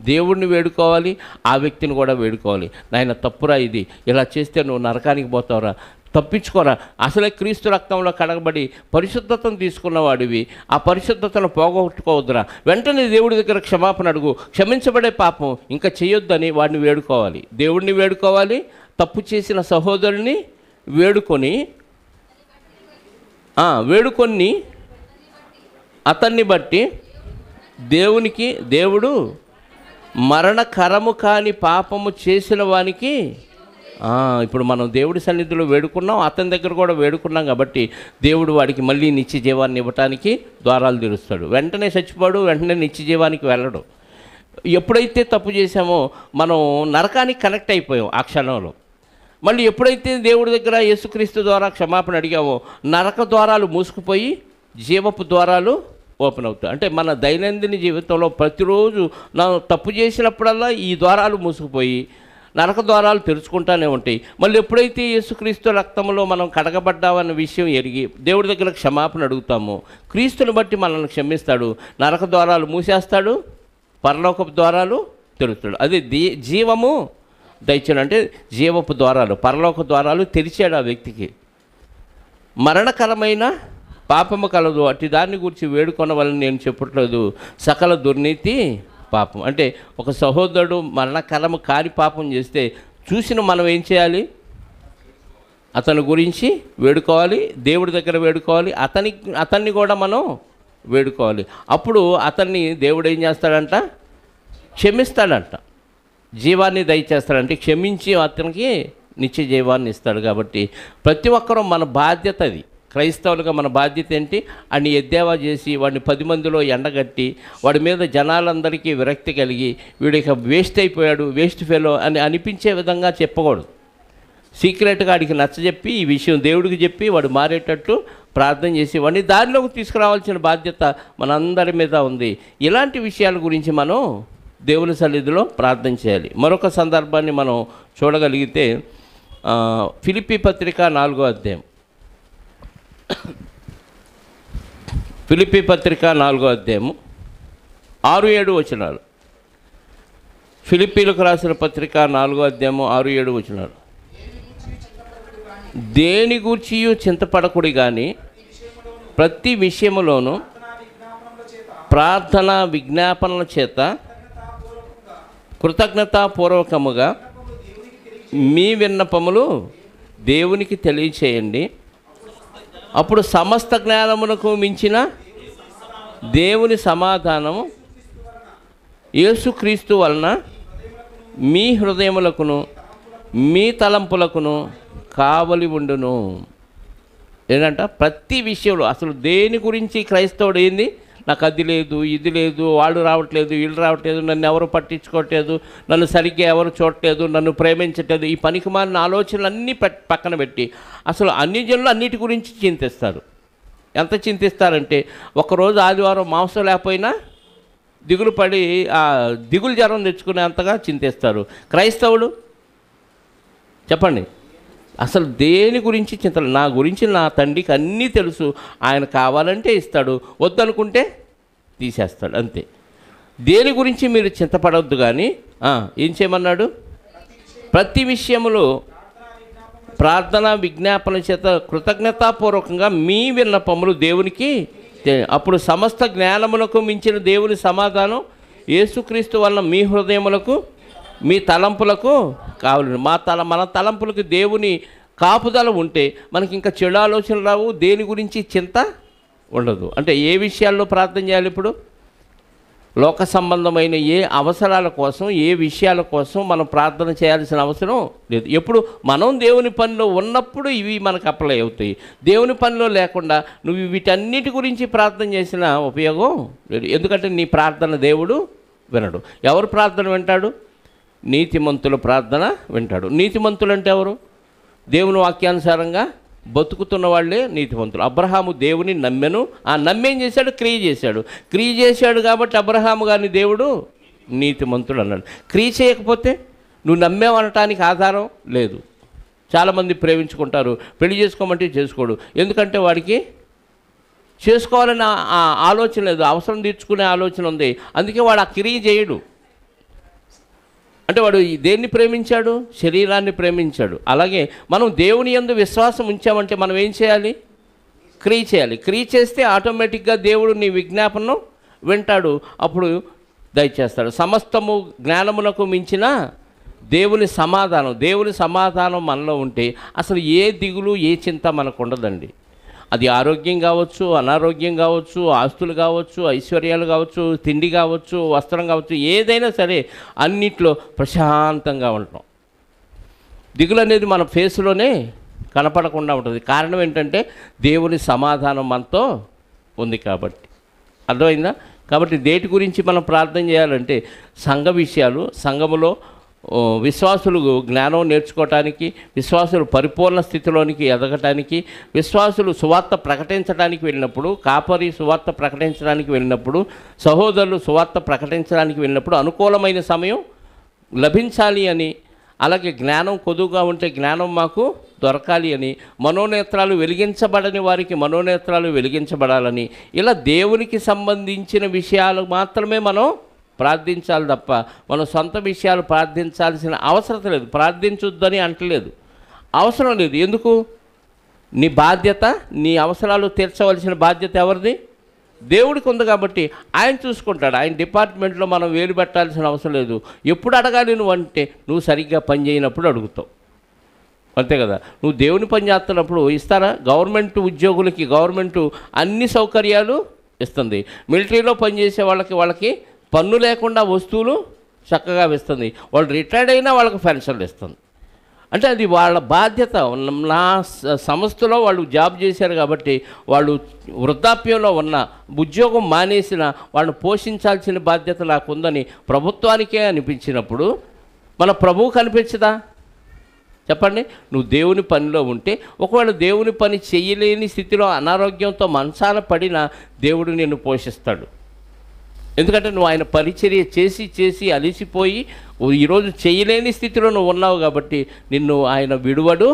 దేవుడిని వేడుకోవాలి, ఆ వ్యక్తిని కూడా వేడుకోవాలి. నాయన తప్పురా, ఇది ఇలా చేస్తే నువ్వు నరకానికి పోతావురా, తప్పించుకోరా. అసలే క్రీస్తు రక్తంలో కడగబడి పరిశుద్ధతను తీసుకున్నవాడివి, ఆ పరిశుద్ధతను పోగొట్టుకోవద్దురా. వెంటనే దేవుడి దగ్గర క్షమాపణ అడుగు. క్షమించబడే పాపం ఇంకా చేయొద్దని వాడిని వేడుకోవాలి. దేవుడిని వేడుకోవాలి, తప్పు చేసిన సహోదరుని వేడుకొని అతన్ని బట్టి దేవుడు మరణకరము కాని పాపము చేసిన వానికి, ఇప్పుడు మనం దేవుడి సన్నిధిలో వేడుకున్నాం, అతని దగ్గర కూడా వేడుకున్నాం కాబట్టి దేవుడు వాడికి మళ్ళీ నిత్య జీవాన్ని ఇవ్వటానికి ద్వారాలు తెరుస్తాడు. వెంటనే చచ్చిపోడు, వెంటనే నిత్య జీవానికి వెళ్ళడు. ఎప్పుడైతే తప్పు చేసామో మనం నరకానికి కనెక్ట్ అయిపోయాం ఆ క్షణంలో. మళ్ళీ ఎప్పుడైతే దేవుడి దగ్గర యేసుక్రీస్తు ద్వారా క్షమాపణ అడిగామో నరక ద్వారాలు మూసుకుపోయి జీవపు ద్వారాలు ఓపెన్ అవుతాయి. అంటే మన దైనందిన జీవితంలో ప్రతిరోజు తప్పు చేసినప్పుడల్లా ఈ ద్వారాలు మూసుకుపోయి నరక ద్వారాలు తెరుచుకుంటానే ఉంటాయి. మళ్ళీ ఎప్పుడైతే యేసుక్రీస్తు రక్తంలో మనం కడగబడ్డామన్న విషయం ఎరిగి దేవుడి దగ్గర క్షమాపణ అడుగుతామో క్రీస్తుని బట్టి మనల్ని క్షమిస్తాడు, నరక ద్వారాలు మూసేస్తాడు, పరలోకపు ద్వారాలు తెరుస్తాడు. అది జీవము దయచేయడం అంటే జీవపు ద్వారాలు, పరలోక ద్వారాలు తెరిచాడు ఆ వ్యక్తికి. మరణకరమైన పాపము కలదు, అట్టి దాన్ని గురించి వేడుకొనవలని నేను చెప్పట్లేదు. సకల దుర్నీతి పాపం. అంటే ఒక సహోదరుడు మరణకరము కాని పాపం చేస్తే చూసిన మనం ఏం చేయాలి? అతని గురించి వేడుకోవాలి, దేవుడి దగ్గర వేడుకోవాలి, అతన్ని కూడా మనం వేడుకోవాలి. అప్పుడు అతన్ని దేవుడు ఏం చేస్తాడంట? క్షమిస్తాడంట, జీవాన్ని దయచేస్తాడంటే క్షమించి అతనికి నిత్య జీవాన్ని ఇస్తాడు. కాబట్టి ప్రతి ఒక్కరూ మన బాధ్యత అది. క్రైస్తవులుగా మన బాధ్యత ఏంటి? అని ఎద్దేవా చేసి వాడిని 10 మందిలో ఎండగట్టి వాడి మీద జనాలందరికీ విరక్తి కలిగి వీడికి వేస్ట్ అయిపోయాడు, వేస్ట్ ఫెలో అని అనిపించే విధంగా చెప్పకూడదు. సీక్రెట్గా వాడికి నచ్చజెప్పి ఈ విషయం దేవుడికి చెప్పి వాడు మారేటట్టు ప్రార్థన చేసి వాడిని దారిలోకి తీసుకురావాల్సిన బాధ్యత మనందరి మీద ఉంది. ఇలాంటి విషయాల గురించి మనం దేవుని సన్నిధిలో ప్రార్థన చేయాలి. మరొక సందర్భాన్ని మనం చూడగలిగితే ఫిలిప్పీ పత్రిక 4వ అధ్యాయం. ఫిలిప్పీ పత్రిక 4వ అధ్యాయము 6-7 వచనాలు. ఫిలిప్పీలకు రాసిన పత్రిక 4వ అధ్యాయము 6-7 వచనాలు. దేని గూర్చియు చింతపడకుడి గాని ప్రతి విషయములోను ప్రార్థన విజ్ఞాపనల చేత కృతజ్ఞతాపూర్వకముగా మీ విన్నపములు దేవునికి తెలియచేయండి. అప్పుడు సమస్త జ్ఞానమునకు మించిన దేవుని సమాధానము యేసుక్రీస్తు వలన మీ హృదయములకును మీ తలంపులకును కావలి ఉండును. ఏంటంట ప్రతి విషయంలో అసలు దేని గురించి క్రైస్తవుడు ఏంది, నాకు అది లేదు ఇది లేదు, వాళ్ళు రావట్లేదు వీళ్ళు రావట్లేదు, నన్ను ఎవరు పట్టించుకోవట్లేదు, నన్ను సరిగ్గా ఎవరు చూడట్లేదు, నన్ను ప్రేమించట్లేదు, ఈ పనికిమాలిన ఆలోచనలు అన్నీ పక్కన పెట్టి అసలు అన్ని జనులు అన్నిటి గురించి చింతిస్తారు. ఎంత చింతిస్తారంటే ఒకరోజు ఆదివారం మాంసం లేకపోయినా దిగులు పడి ఆ దిగులు జ్వరం తెచ్చుకునేంతగా చింతిస్తారు. క్రైస్తవుడు చెప్పండి, అసలు దేని గురించి చింతలు. నా గురించి నా తండ్రికి అన్నీ తెలుసు, ఆయన కావాలంటే ఇస్తాడు, వద్దనుకుంటే తీసేస్తాడు, అంతే. దేని గురించి మీరు చింతపడవద్దు కానీ ఏం చేయమన్నాడు? ప్రతి విషయములో ప్రార్థన విజ్ఞాపన చేత కృతజ్ఞతాపూర్వకంగా మీ విన్నపములు దేవునికి, అప్పుడు సమస్త జ్ఞానములకు మించిన దేవుని సమాధానం యేసుక్రీస్తు వలన మీ హృదయములకు మీ తలంపులకు కావాలి. మన తలంపులకు దేవుని కాపుదల ఉంటే మనకి ఇంకా చెడు ఆలోచనలు రావు, దేని గురించి చింత ఉండదు. అంటే ఏ విషయాల్లో ప్రార్థన చేయాలి? ఇప్పుడు లోక సంబంధమైన ఏ అవసరాల కోసం ఏ విషయాల కోసం మనం ప్రార్థన చేయాల్సిన అవసరం లేదు. ఎప్పుడు మనం దేవుని పనిలో ఉన్నప్పుడు ఇవి మనకు అప్లై అవుతాయి. దేవుని పనిలో లేకుండా నువ్వు వీటన్నిటి గురించి ప్రార్థన చేసిన ఉపయోగం లేదు. ఎందుకంటే నీ ప్రార్థన దేవుడు వినడు. ఎవరు ప్రార్థన వింటాడు? నీతిమంతుల ప్రార్థన వింటాడు. నీతిమంతులు అంటే ఎవరు? దేవుని వాక్యానుసారంగా బతుకుతున్న వాళ్ళే నీతిమంతులు. అబ్రహాము దేవుని నమ్మెను, ఆ నమ్మేం చేశాడు? క్రియ చేశాడు. క్రియ చేశాడు కాబట్టి అబ్రహాము గారిని దేవుడు నీతిమంతుడు అన్నాడు. క్రియ చేయకపోతే నువ్వు నమ్మేవనటానికి ఆధారం లేదు. చాలామంది ప్రేమించుకుంటారు, పెళ్లి చేసుకోమంటే చేసుకోడు. ఎందుకంటే వాడికి చేసుకోవాలని ఆలోచన లేదు, అవసరం తీర్చుకునే ఆలోచన ఉంది. అందుకే వాడు ఆ క్రియ చేయడు. అంటే వాడు దేన్ని ప్రేమించాడు? శరీరాన్ని ప్రేమించాడు. అలాగే మనం దేవుని యందు విశ్వాసం ఉంచామంటే మనం ఏం చేయాలి? క్రియ చేయాలి. క్రియ చేస్తే ఆటోమేటిక్గా దేవుడు నీ విజ్ఞాపనను వింటాడు, అప్పుడు దయచేస్తాడు. సమస్తము జ్ఞానమునకు మించిన దేవుని సమాధానం మనలో ఉంటే అసలు ఏ దిగులు ఏ చింత మనకు ఉండదండి. అది ఆరోగ్యం కావచ్చు, అనారోగ్యం కావచ్చు, ఆస్తులు కావచ్చు, ఐశ్వర్యాలు కావచ్చు, తిండి కావచ్చు, వస్త్రం కావచ్చు, ఏదైనా సరే అన్నిట్లో ప్రశాంతంగా ఉంటాం. దిగులు అనేది మన ఫేస్లోనే కనపడకుండా ఉంటుంది. కారణం ఏంటంటే దేవుని సమాధానం మనతో ఉంది కాబట్టి. అర్థమైందా? కాబట్టి దేటి గురించి మనం ప్రార్థన చేయాలంటే సంఘ విషయాలు, సంఘములో విశ్వాసులు జ్ఞానం నేర్చుకోవటానికి, విశ్వాసులు పరిపూర్ణ స్థితిలోనికి ఎదగటానికి, విశ్వాసులు సువార్త ప్రకటించడానికి వెళ్ళినప్పుడు, కాపరి సువార్త ప్రకటించడానికి వెళ్ళినప్పుడు, సహోదరులు సువార్త ప్రకటించడానికి వెళ్ళినప్పుడు అనుకూలమైన సమయం లభించాలి అని, అలాగే జ్ఞానం కొదువుగా ఉంటే జ్ఞానం మాకు దొరకాలి అని, మనోనేత్రాలు వెలిగించబడని వారికి మనోనేత్రాలు వెలిగించబడాలని, ఇలా దేవునికి సంబంధించిన విషయాలు మాత్రమే మనం ప్రార్థించాలి తప్ప మనం సొంత విషయాలు ప్రార్థించాల్సిన అవసరం లేదు. ప్రార్థించొద్దని అంటలేదు, అవసరం లేదు. ఎందుకు? నీ బాధ్యత, నీ అవసరాలు తీర్చవలసిన బాధ్యత ఎవరిది? దేవుడికి ఉంది కాబట్టి ఆయన చూసుకుంటాడు. ఆయన డిపార్ట్మెంట్లో మనం వేలు పెట్టాల్సిన అవసరం లేదు. ఎప్పుడు అడగాలి నువ్వు అంటే నువ్వు సరిగ్గా పని చేయనప్పుడు అడుగుతావు, అంతే కదా. నువ్వు దేవుని పని చేస్తున్నప్పుడు ఇస్తారా? గవర్నమెంట్ ఉద్యోగులకి గవర్నమెంట్ అన్ని సౌకర్యాలు ఇస్తుంది. మిలిటరీలో పనిచేసే వాళ్ళకి పన్ను లేకుండా వస్తువులు చక్కగా ఇస్తుంది. వాళ్ళు రిటైర్డ్ అయినా వాళ్ళకి పెన్షన్లు ఇస్తుంది. అంటే అది వాళ్ళ బాధ్యత. నా సంస్థలో వాళ్ళు జాబ్ చేశారు కాబట్టి వాళ్ళు వృద్ధాప్యంలో ఉన్న, ఉద్యోగం మానేసిన వాళ్ళని పోషించాల్సిన బాధ్యత నాకుందని ప్రభుత్వానికే అనిపించినప్పుడు మన ప్రభువు కనిపించదా? చెప్పండి. నువ్వు దేవుని పనిలో ఉంటే, ఒకవేళ దేవుని పని చేయలేని స్థితిలో అనారోగ్యంతో మంచాన పడినా దేవుడు నిన్ను పోషిస్తాడు. ఎందుకంటే నువ్వు ఆయన పరిచర్య చేసి అలిసిపోయి ఈరోజు చేయలేని స్థితిలో నువ్వు ఉన్నావు కాబట్టి నిన్ను ఆయన విడువడు,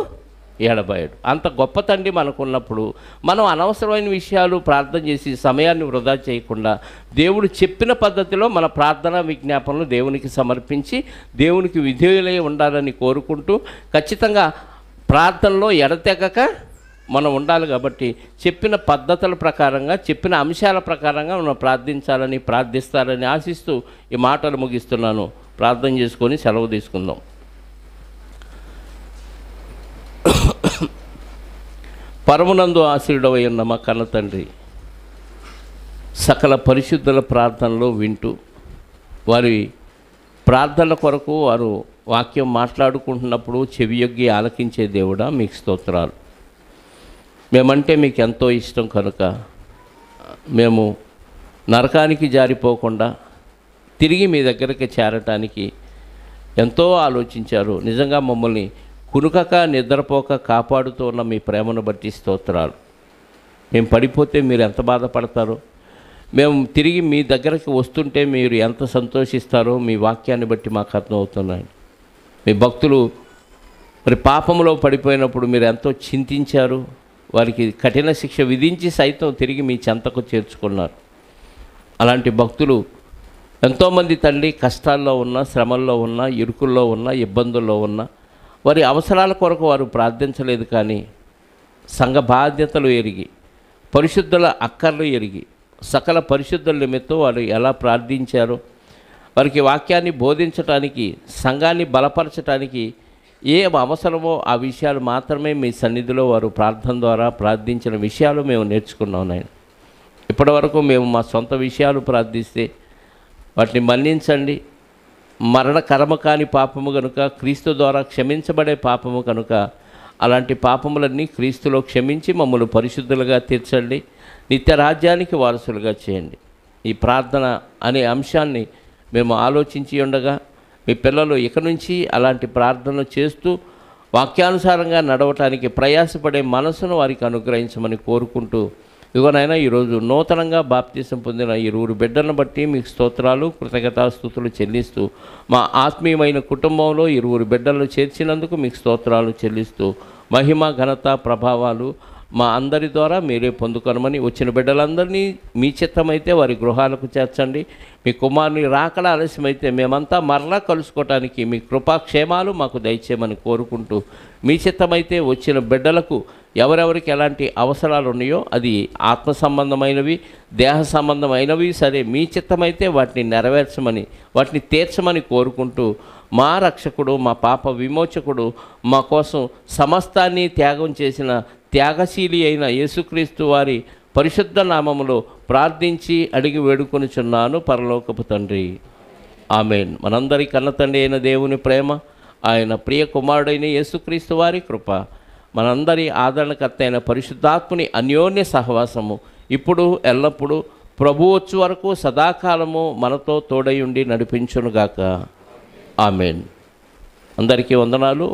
ఎడబాయడు. అంత గొప్ప తండ్రి మనకున్నప్పుడు మనం అనవసరమైన విషయాలు ప్రార్థన చేసి సమయాన్ని వృధా చేయకుండా దేవుడు చెప్పిన పద్ధతిలో మన ప్రార్థనా విజ్ఞాపనలు దేవునికి సమర్పించి దేవునికి విధేయులై ఉండాలని కోరుకుంటూ, ఖచ్చితంగా ప్రార్థనలో ఎడతెగక మనం ఉండాలి. కాబట్టి చెప్పిన పద్ధతుల ప్రకారంగా, చెప్పిన అంశాల ప్రకారంగా మనం ప్రార్థిస్తారని ఆశిస్తూ ఈ మాటలు ముగిస్తున్నాను. ప్రార్థన చేసుకొని సెలవు తీసుకుందాం. పరమునందు ఆశీర్డవై ఉన్న మా కన్న తండ్రి, సకల పరిశుద్ధుల ప్రార్థనలో వింటూ వారి ప్రార్థనల కొరకు వారు వాక్యం మాట్లాడుకుంటున్నప్పుడు చెవియొగ్గి ఆలకించే దేవుడా, మీకు స్తోత్రాలు. మేమంటే మీకు ఎంతో ఇష్టం కనుక మేము నరకానికి జారిపోకుండా తిరిగి మీ దగ్గరికి చేరటానికి ఎంతో ఆలోచించారు. నిజంగా మమ్మల్ని కునుకక నిద్రపోక కాపాడుతూ ఉన్న మీ ప్రేమను బట్టి స్తోత్రాలు. మేము పడిపోతే మీరు ఎంత బాధపడతారో, మేము తిరిగి మీ దగ్గరికి వస్తుంటే మీరు ఎంత సంతోషిస్తారో మీ వాక్యాన్ని బట్టి మాకు అర్థమవుతున్నాయి. మీ భక్తులు మరి పాపంలో పడిపోయినప్పుడు మీరు ఎంతో చింతించారు. వారికి కఠిన శిక్ష విధించి సైతం తిరిగి మీ చెంతకు చేర్చుకున్నారు. అలాంటి భక్తులు ఎంతోమంది తండ్రి కష్టాల్లో ఉన్న, శ్రమల్లో ఉన్న, ఇరుకుల్లో ఉన్న, ఇబ్బందుల్లో ఉన్న వారి అవసరాల కొరకు వారు ప్రార్థించలేదు. కానీ సంఘ బాధ్యతలు ఎరిగి, పరిశుద్ధుల అక్కర్లు ఎరిగి, సకల పరిశుద్ధుల నిమిత్తం వారు ఎలా ప్రార్థించారో, వారికి వాక్యాన్ని బోధించటానికి, సంఘాన్ని బలపరచటానికి ఏ అవసరమో ఆ విషయాలు మాత్రమే మీ సన్నిధిలో వారు ప్రార్థన ద్వారా ప్రార్థించిన విషయాలు మేము నేర్చుకున్నాం నాయన. ఇప్పటివరకు మేము మా సొంత విషయాలు ప్రార్థిస్తే వాటిని మన్నించండి. మరణకరమ కాని పాపము కనుక, క్రీస్తు ద్వారా క్షమించబడే పాపము కనుక అలాంటి పాపములన్నీ క్రీస్తులో క్షమించి మమ్మల్ని పరిశుద్ధులుగా తీర్చండి, నిత్య రాజ్యానికి వారసులుగా చేయండి. ఈ ప్రార్థన అనే అంశాన్ని మేము ఆలోచించి ఉండగా మీ పిల్లలు ఇక నుంచి అలాంటి ప్రార్థనలు చేస్తూ వాక్యానుసారంగా నడవటానికి ప్రయాసపడే మనసును వారికి అనుగ్రహించమని కోరుకుంటూ, ఇదిగోనైనా ఈరోజు నూతనంగా బాప్తీసం పొందిన ఇరువురు బిడ్డలను బట్టి మీకు స్తోత్రాలు, కృతజ్ఞతాస్తుతులు చెల్లిస్తూ, మా ఆత్మీయమైన కుటుంబంలో ఇరువురు బిడ్డలను చేర్చినందుకు మీకు స్తోత్రాలు చెల్లిస్తూ, మహిమ ఘనత ప్రభావాలు మా అందరి ద్వారా మీరే పొందుకొనమని, వచ్చిన బిడ్డలందరినీ మీ చిత్తమైతే వారి గృహాలకు చేర్చండి. మీ కుమారుని రాకడ ఆలస్యమైతే మేమంతా మరలా కలుసుకోవటానికి మీ కృపాక్షేమాలు మాకు దయచేయమని కోరుకుంటూ, మీ చిత్తమైతే వచ్చిన బిడ్డలకు ఎవరెవరికి ఎలాంటి అవసరాలు ఉన్నాయో అది ఆత్మ సంబంధమైనవి, దేహ సంబంధమైనవి సరే, మీ చిత్తమైతే వాటిని నెరవేర్చమని, వాటిని తీర్చమని కోరుకుంటూ, మా రక్షకుడు, మా పాప విమోచకుడు, మా కోసం సమస్తాన్ని త్యాగం చేసిన త్యాగశీలి అయిన యేసుక్రీస్తు వారి పరిశుద్ధ నామములో ప్రార్థించి అడిగి వేడుకొనుచున్నాను పరలోకపు తండ్రి, ఆమేన్. మనందరి కన్న తండ్రి అయిన దేవుని ప్రేమ, ఆయన ప్రియ కుమారుడైన యేసుక్రీస్తు వారి కృప, మనందరి ఆదరణకర్త అయిన పరిశుద్ధాత్ముని అన్యోన్య సహవాసము ఇప్పుడు ఎల్లప్పుడూ ప్రభు వచ్చు వరకు సదాకాలము మనతో తోడై ఉండి నడిపించునుగాక. ఆమేన్. అందరికీ వందనాలు.